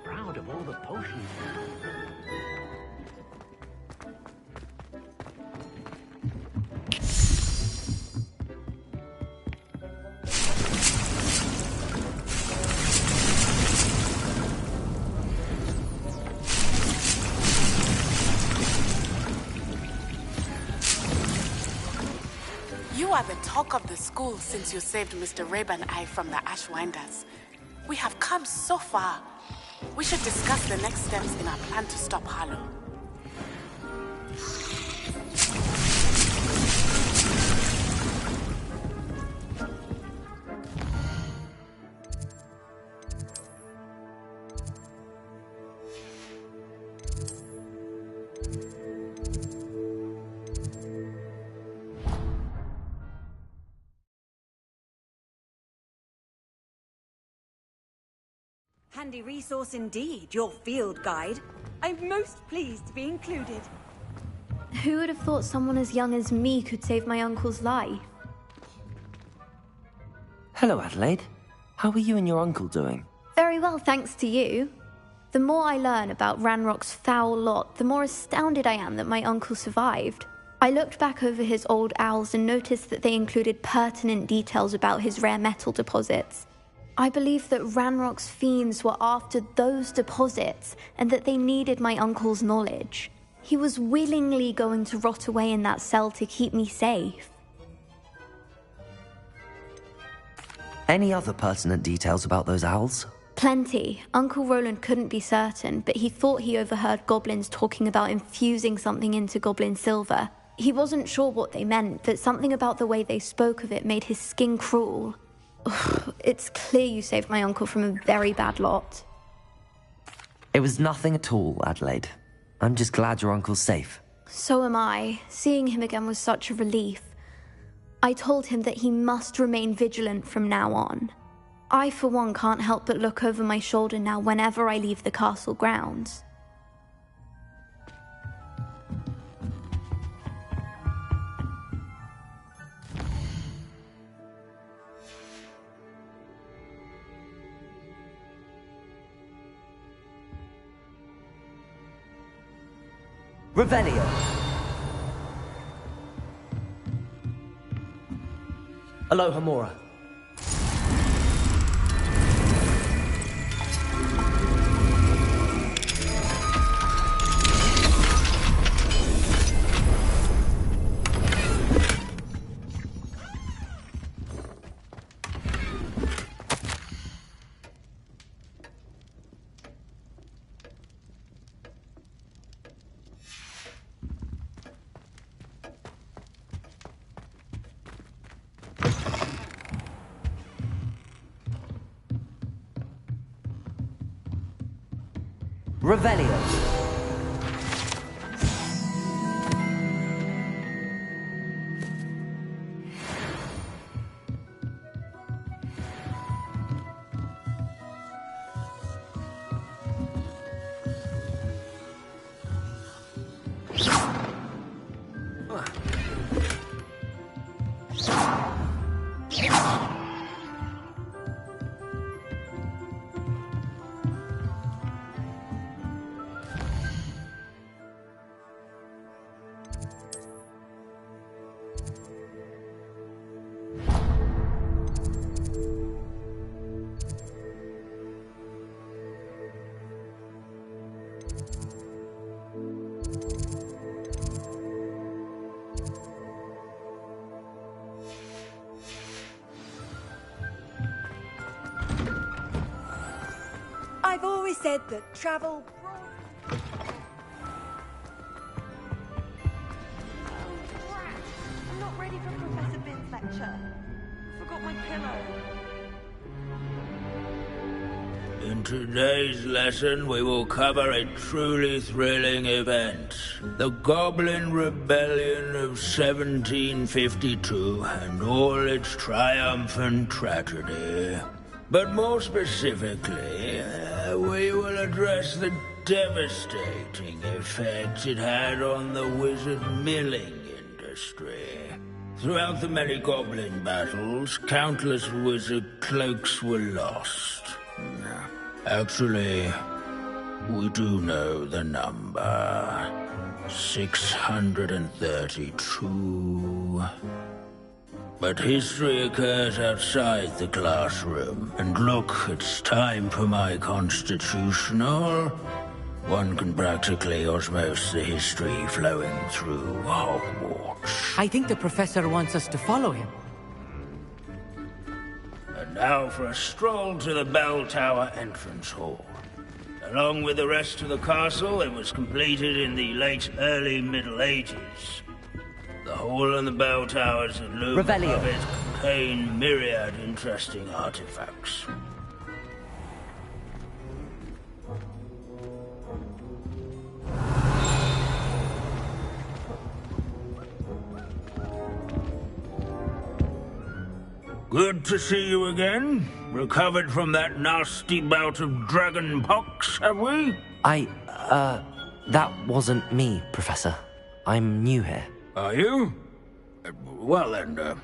Proud of all the potions. You are the talk of the school since you saved Mr. Rabe and I from the Ashwinders. We have come so far. We should discuss the next steps in our plan to stop Harlow. Handy resource indeed, your field guide. I'm most pleased to be included. Who would have thought someone as young as me could save my uncle's life? Hello, Adelaide. How are you and your uncle doing? Very well, thanks to you. The more I learn about Ranrock's foul lot, the more astounded I am that my uncle survived. I looked back over his old owls and noticed that they included pertinent details about his rare metal deposits. I believe that Ranrock's fiends were after those deposits and that they needed my uncle's knowledge. He was willingly going to rot away in that cell to keep me safe. Any other pertinent details about those owls? Plenty. Uncle Roland couldn't be certain, but he thought he overheard goblins talking about infusing something into goblin silver. He wasn't sure what they meant, but something about the way they spoke of it made his skin crawl. It's clear you saved my uncle from a very bad lot. It was nothing at all, Adelaide. I'm just glad your uncle's safe. So am I. Seeing him again was such a relief. I told him that he must remain vigilant from now on. I, for one, can't help but look over my shoulder now whenever I leave the castle grounds. Revelio! Aloha Mora. Revelio. I've always said that travel... Oh, rat! I'm not ready for Professor Bin's lecture. Forgot my pillow. In today's lesson, we will cover a truly thrilling event. The Goblin Rebellion of 1752 and all its triumphant tragedy. But more specifically, we will address the devastating effect it had on the wizard milling industry. Throughout the many goblin battles, countless wizard cloaks were lost. Actually, we do know the number. 632. But history occurs outside the classroom, and look, it's time for my constitutional. One can practically osmose the history flowing through Hogwarts. I think the professor wants us to follow him. And now for a stroll to the bell tower entrance hall. Along with the rest of the castle, it was completed in the late early Middle Ages. The hall and the bell towers that loom above it contain myriad interesting artifacts. Good to see you again. Recovered from that nasty bout of dragon pox, have we? That wasn't me, Professor. I'm new here. Are you? Well then,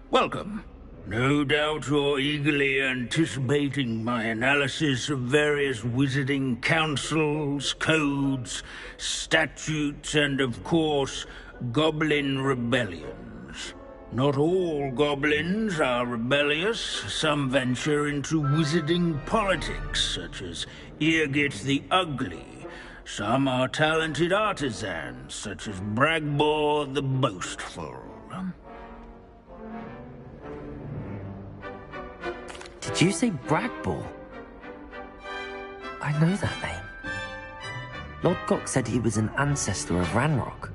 welcome. No doubt you're eagerly anticipating my analysis of various wizarding councils, codes, statutes, and of course, goblin rebellions. Not all goblins are rebellious. Some venture into wizarding politics, such as Irgit the Ugly. Some are talented artisans, such as Bragbor the Boastful. Did you say Bragbor? I know that name. Lord Gok said he was an ancestor of Ranrock.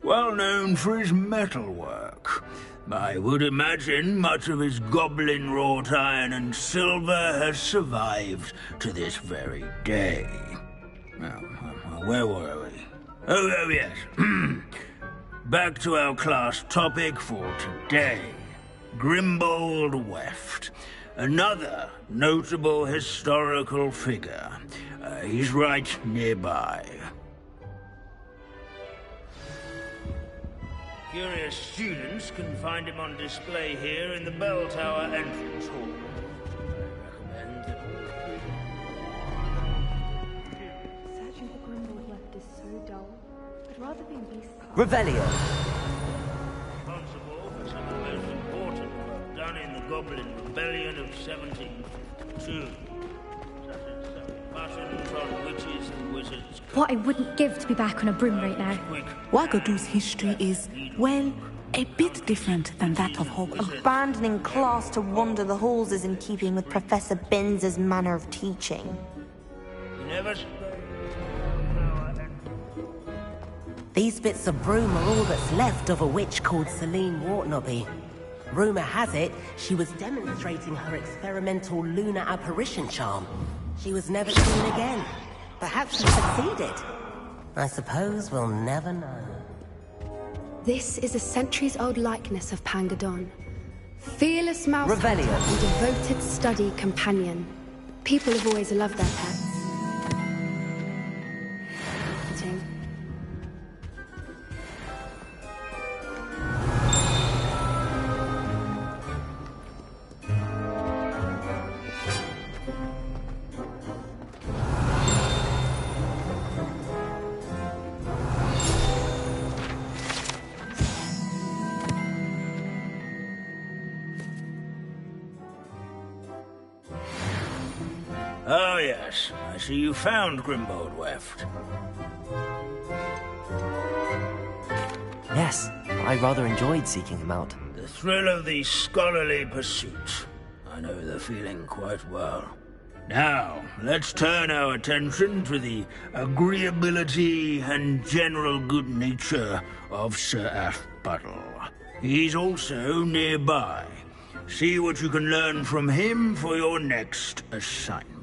Well known for his metalwork. I would imagine much of his goblin-wrought iron and silver has survived to this very day. Now, where were we? Oh yes. Back to our class topic for today. Grimbold Weft. Another notable historical figure. He's right nearby. Curious students can find him on display here in the bell tower entrance hall. I recommend that Searching for Grimbold Weft is so dull. I'd rather be in Beast Park. Revelio. Responsible for some of the most important work done in the Goblin Rebellion of 1752. Such as buttons on witches and wizards. What I wouldn't give to be back on a broom right now. Wagadu's history is, well, a bit different than that of Hogwarts. Abandoning class to wander the halls is in keeping with Professor Binns's manner of teaching. These bits of broom are all that's left of a witch called Celine Wartnobby. Rumour has it, she was demonstrating her experimental lunar apparition charm. She was never seen again. Perhaps she succeeded. I suppose we'll never know. This is a centuries-old likeness of Pangadon. Fearless mouse Revelio. and devoted study companion. People have always loved their pets. Fitting. Oh yes, I see you found Grimbold Weft. Yes, I rather enjoyed seeking him out. The thrill of the scholarly pursuit. I know the feeling quite well. Now, let's turn our attention to the agreeability and general good nature of Sir Athbuttle. He's also nearby. See what you can learn from him for your next assignment.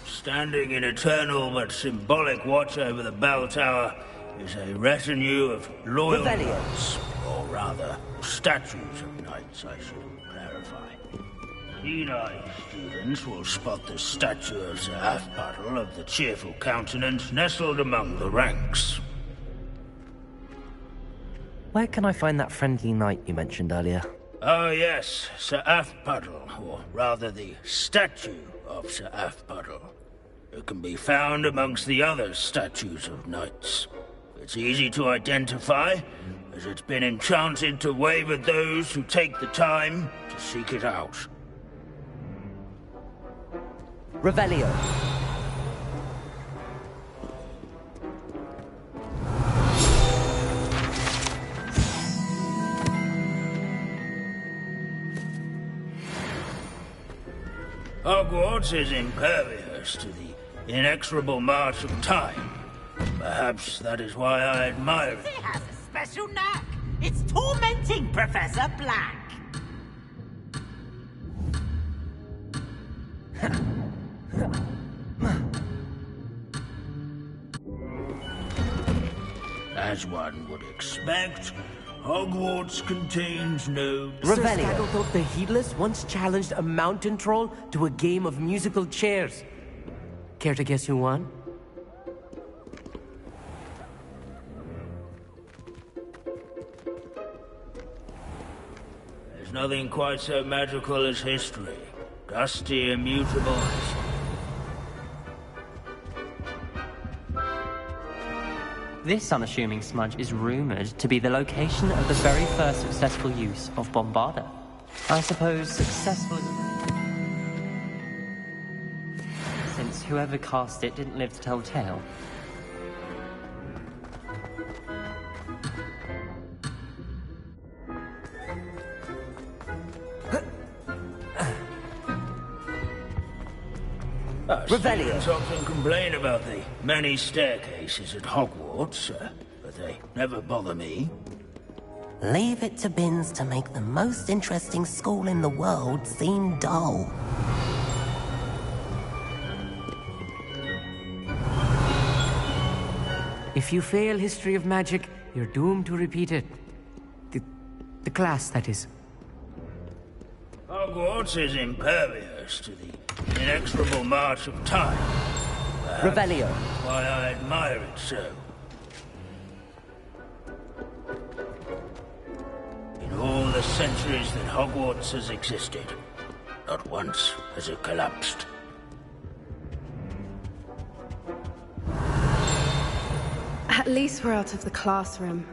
Standing in eternal but symbolic watch over the bell tower is a retinue of loyal knights, or rather, statues of knights, I should clarify. Keen-eyed students will spot the statue of Sir Athbuttle of the cheerful countenance nestled among the ranks. Where can I find that friendly knight you mentioned earlier? Oh yes, Sir Athbuttle, or rather the statue of Sir Athbuttle. It can be found amongst the other statues of knights. It's easy to identify, as it's been enchanted to wave at those who take the time to seek it out. Revelio. Hogwarts is impervious to the inexorable march of time. Perhaps that is why I admire it. He has a special knack. It's tormenting Professor Black. As one would expect, Hogwarts contains no... Sir Snaggletop the Heedless once challenged a mountain troll to a game of musical chairs. Care to guess who won? There's nothing quite so magical as history. Dusty, immutable. This unassuming smudge is rumored to be the location of the very first successful use of Bombarda. I suppose successful since whoever cast it didn't live to tell the tale. Students often complain about the many staircases at Hogwarts, but they never bother me. Leave it to Binns to make the most interesting school in the world seem dull. If you fail history of magic, you're doomed to repeat it. The class, that is. Hogwarts is impervious to the inexorable march of time. Revelio. That's why I admire it so. In all the centuries that Hogwarts has existed, not once has it collapsed. At least we're out of the classroom.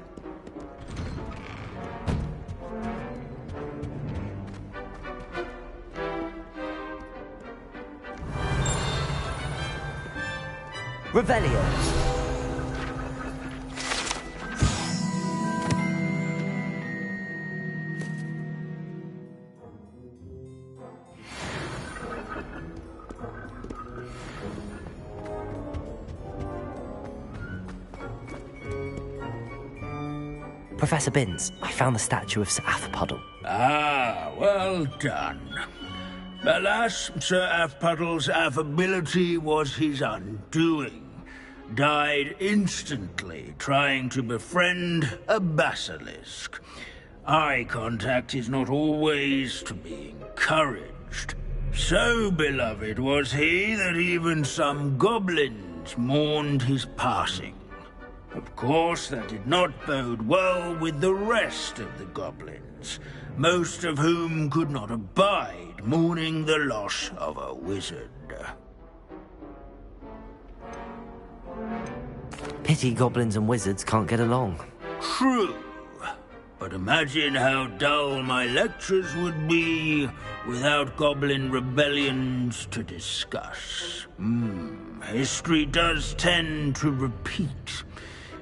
Revelio. Professor Binns, I found the statue of Sir Afpuddle. Ah, well done. Alas, Sir Afpuddle's affability was his undoing. Died instantly trying to befriend a basilisk. Eye contact is not always to be encouraged. So beloved was he that even some goblins mourned his passing. Of course, that did not bode well with the rest of the goblins, most of whom could not abide mourning the loss of a wizard. Pity goblins and wizards can't get along. True. But imagine how dull my lectures would be without goblin rebellions to discuss. History does tend to repeat.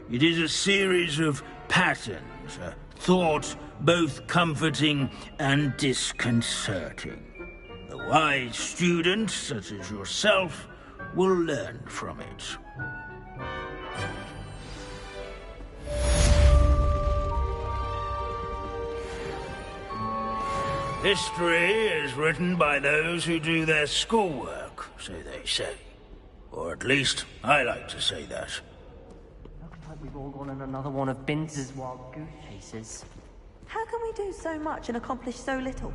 It is a series of patterns, a thought both comforting and disconcerting. The wise student, such as yourself, will learn from it. History is written by those who do their schoolwork, so they say. Or at least, I like to say that. Looks like we've all gone on another one of Binns' wild goose chases. How can we do so much and accomplish so little?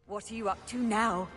What are you up to now?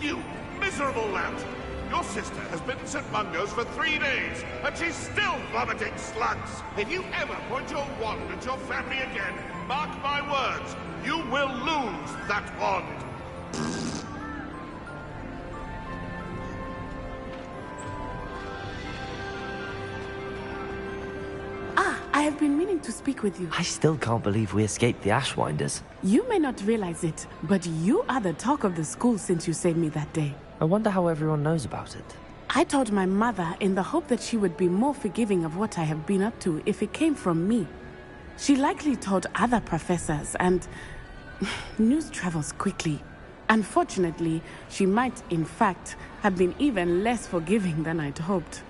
You miserable lout! Your sister has been in St. Mungo's for 3 days, and she's still vomiting slugs! If you ever point your wand at your family again, mark my words, you will lose that wand! I have been meaning to speak with you. I still can't believe we escaped the Ashwinders. You may not realize it, but you are the talk of the school since you saved me that day. I wonder how everyone knows about it. I told my mother in the hope that she would be more forgiving of what I have been up to if it came from me. She likely told other professors, and news travels quickly. Unfortunately, she might, in fact, have been even less forgiving than I'd hoped.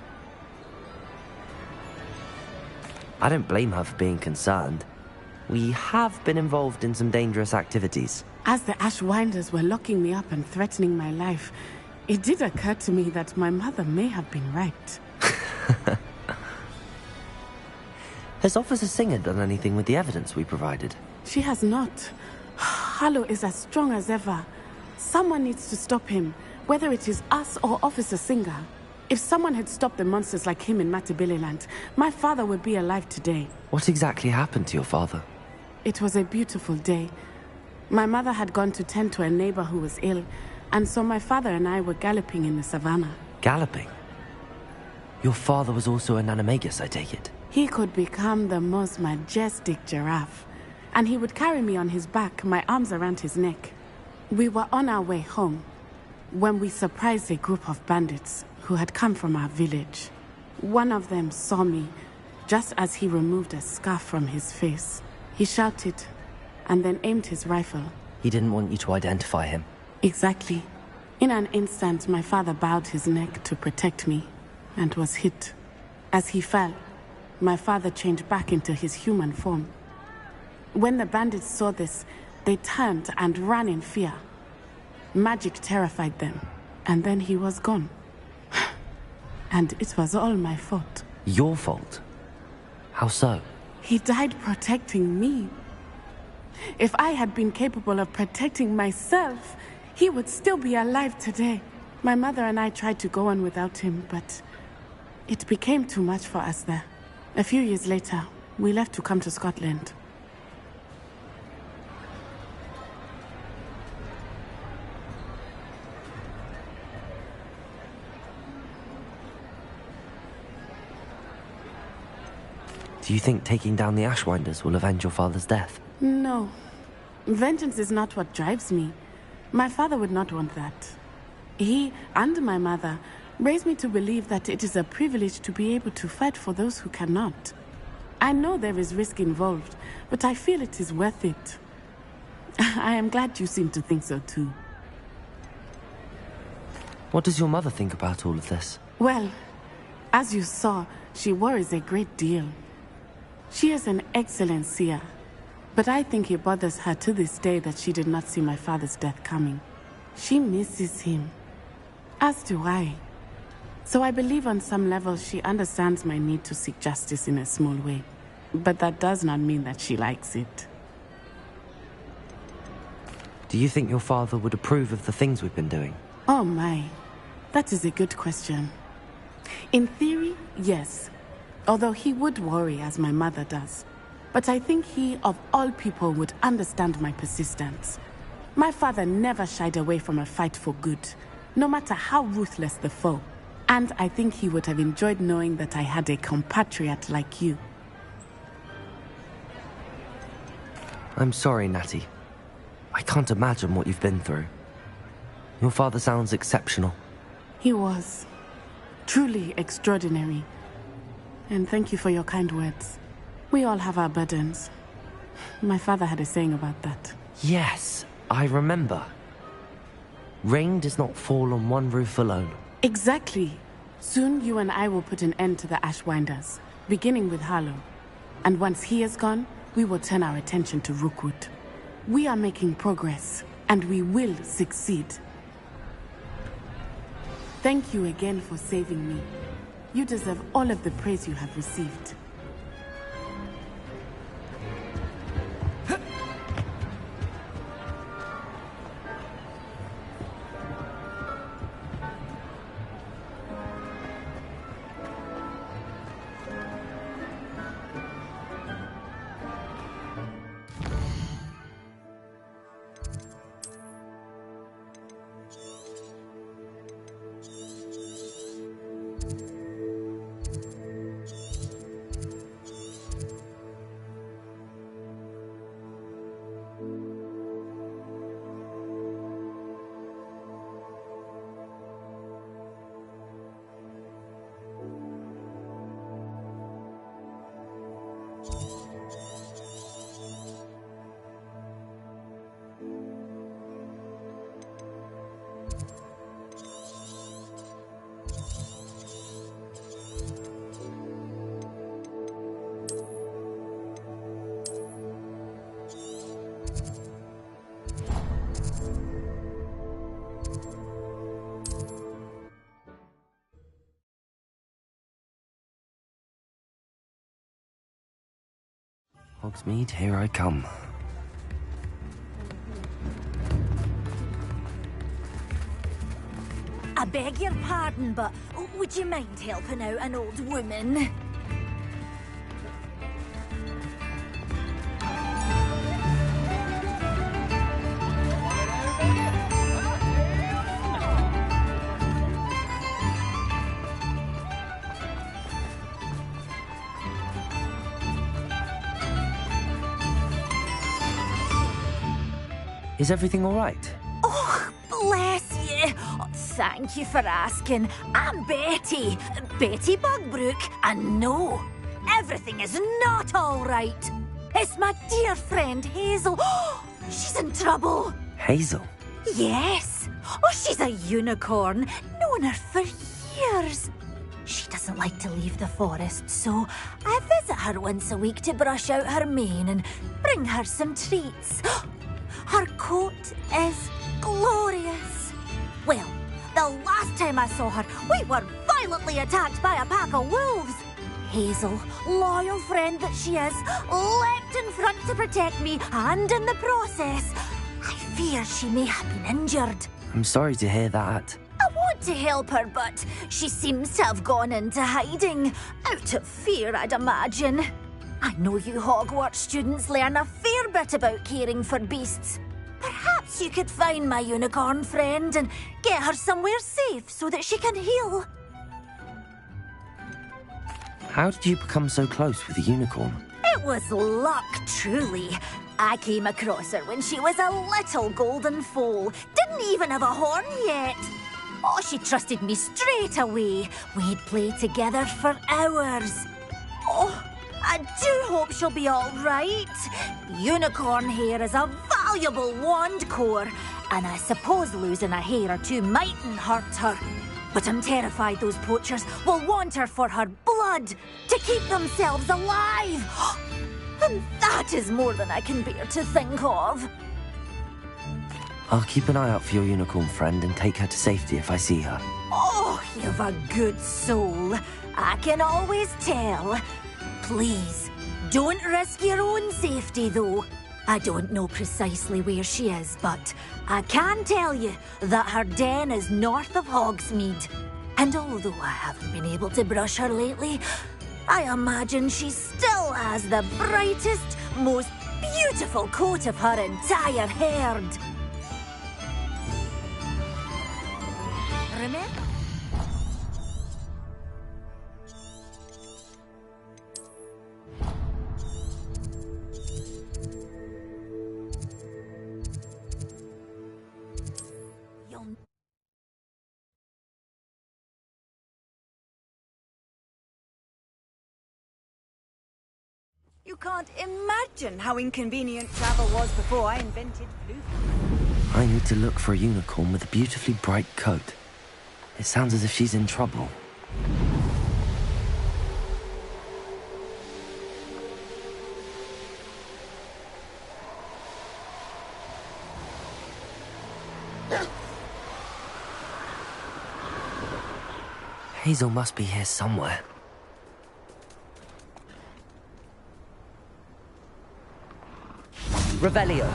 I don't blame her for being concerned. We have been involved in some dangerous activities. As the Ashwinders were locking me up and threatening my life, it did occur to me that my mother may have been right. Has Officer Singer done anything with the evidence we provided? She has not. Harlow is as strong as ever. Someone needs to stop him, whether it is us or Officer Singer. If someone had stopped the monsters like him in Matabeleland, my father would be alive today. What exactly happened to your father? It was a beautiful day. My mother had gone to tend to a neighbor who was ill, and so my father and I were galloping in the savannah. Galloping? Your father was also an animagus, I take it? He could become the most majestic giraffe, and he would carry me on his back, my arms around his neck. We were on our way home when we surprised a group of bandits who had come from our village. One of them saw me just as he removed a scarf from his face. He shouted and then aimed his rifle. He didn't want you to identify him. Exactly. In an instant, my father bowed his neck to protect me and was hit. As he fell, my father changed back into his human form. When the bandits saw this, they turned and ran in fear. Magic terrified them, and then he was gone. And it was all my fault. Your fault? How so? He died protecting me. If I had been capable of protecting myself, he would still be alive today. My mother and I tried to go on without him, but it became too much for us there. A few years later, we left to come to Scotland. Do you think taking down the Ashwinders will avenge your father's death? No. Vengeance is not what drives me. My father would not want that. He and my mother raised me to believe that it is a privilege to be able to fight for those who cannot. I know there is risk involved, but I feel it is worth it. I am glad you seem to think so too. What does your mother think about all of this? Well, as you saw, she worries a great deal. She is an excellent seer, but I think it bothers her to this day that she did not see my father's death coming. She misses him, as do I. So I believe on some level she understands my need to seek justice in a small way. But that does not mean that she likes it. Do you think your father would approve of the things we've been doing? Oh my, that is a good question. In theory, yes. Although he would worry as my mother does. But I think he, of all people, would understand my persistence. My father never shied away from a fight for good, no matter how ruthless the foe. And I think he would have enjoyed knowing that I had a compatriot like you. I'm sorry, Natty. I can't imagine what you've been through. Your father sounds exceptional. He was. Truly extraordinary. And thank you for your kind words. We all have our burdens. My father had a saying about that. Yes, I remember. Rain does not fall on one roof alone. Exactly. Soon you and I will put an end to the Ashwinders, beginning with Harlow. And once he is gone, we will turn our attention to Rookwood. We are making progress, and we will succeed. Thank you again for saving me. You deserve all of the praise you have received. Hogsmeade, here I come. I beg your pardon, but would you mind helping out an old woman? Is everything all right? Oh, bless you. Oh, thank you for asking. I'm Betty. Betty Bugbrook. And no, everything is not all right. It's my dear friend Hazel. Oh, she's in trouble. Hazel? Yes. Oh, she's a unicorn. Known her for years. She doesn't like to leave the forest, so I visit her once a week to brush out her mane and bring her some treats. Her coat is glorious. Well, the last time I saw her, we were violently attacked by a pack of wolves. Hazel, loyal friend that she is, leapt in front to protect me, and in the process, I fear she may have been injured. I'm sorry to hear that. I want to help her, but she seems to have gone into hiding. Out of fear, I'd imagine. I know you Hogwarts students learn a fair bit about caring for beasts. Perhaps you could find my unicorn friend and get her somewhere safe so that she can heal. How did you become so close with the unicorn? It was luck, truly. I came across her when she was a little golden foal. Didn't even have a horn yet. Oh, she trusted me straight away. We'd play together for hours. Oh, I do hope she'll be all right. Unicorn hair is a valuable wand core, and I suppose losing a hair or two mightn't hurt her. But I'm terrified those poachers will want her for her blood, to keep themselves alive. And that is more than I can bear to think of. I'll keep an eye out for your unicorn friend and take her to safety if I see her. Oh, you've a good soul. I can always tell. Please, don't risk your own safety, though. I don't know precisely where she is, but I can tell you that her den is north of Hogsmeade. And although I haven't been able to brush her lately, I imagine she still has the brightest, most beautiful coat of her entire herd. Remember? You can't imagine how inconvenient travel was before I invented blue. I need to look for a unicorn with a beautifully bright coat. It sounds as if she's in trouble. Hazel must be here somewhere. Revelio.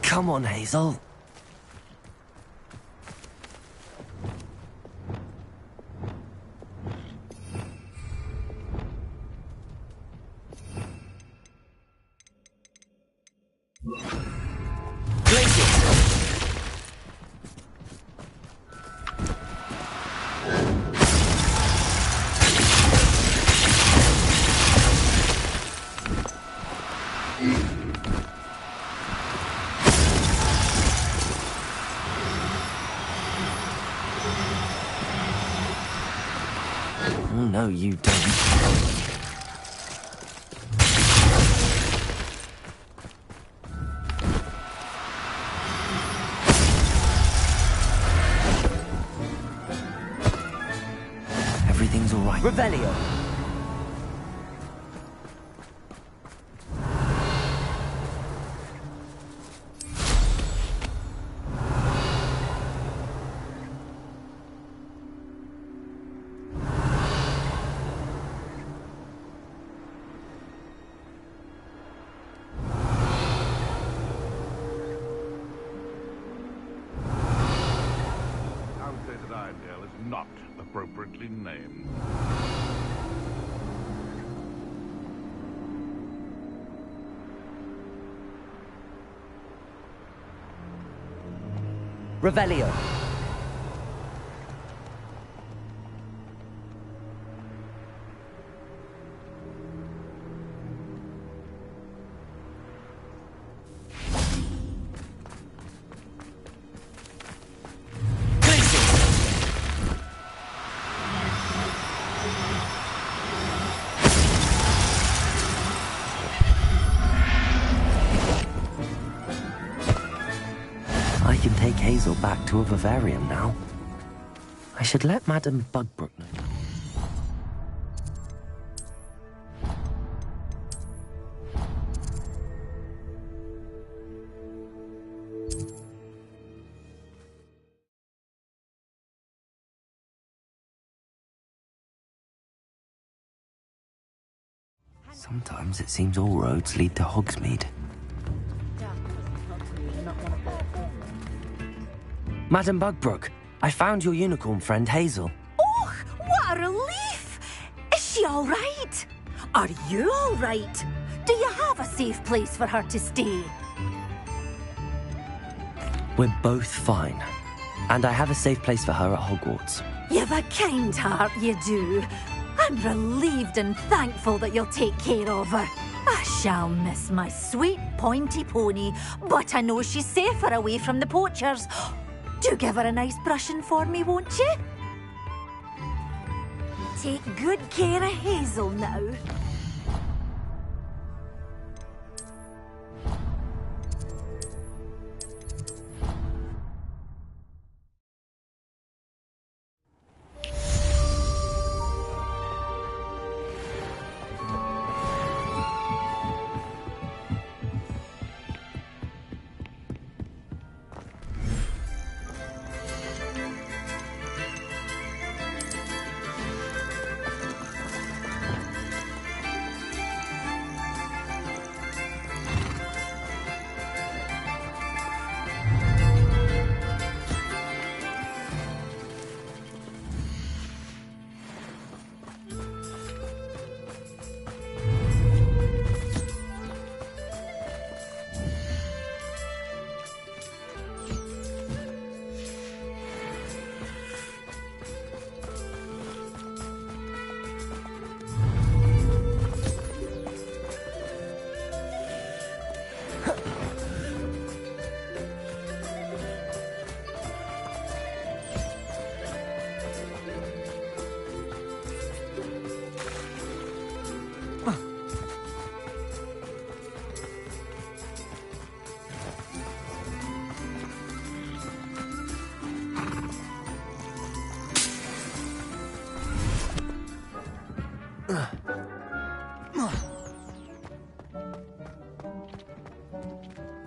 Come on, Hazel. No, you don't. Everything's all right. Revelio. not appropriately named. Revelio. I can take Hazel back to a vivarium now. I should let Madame Bugbrook know. Sometimes it seems all roads lead to Hogsmeade. Madame Bugbrook, I found your unicorn friend Hazel. Oh, what a relief! Is she all right? Are you all right? Do you have a safe place for her to stay? We're both fine. And I have a safe place for her at Hogwarts. You've a kind heart, you do. I'm relieved and thankful that you'll take care of her. I shall miss my sweet pointy pony, but I know she's safer away from the poachers. Do give her a nice brushing for me, won't you? Take good care of Hazel now.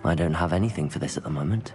I don't have anything for this at the moment.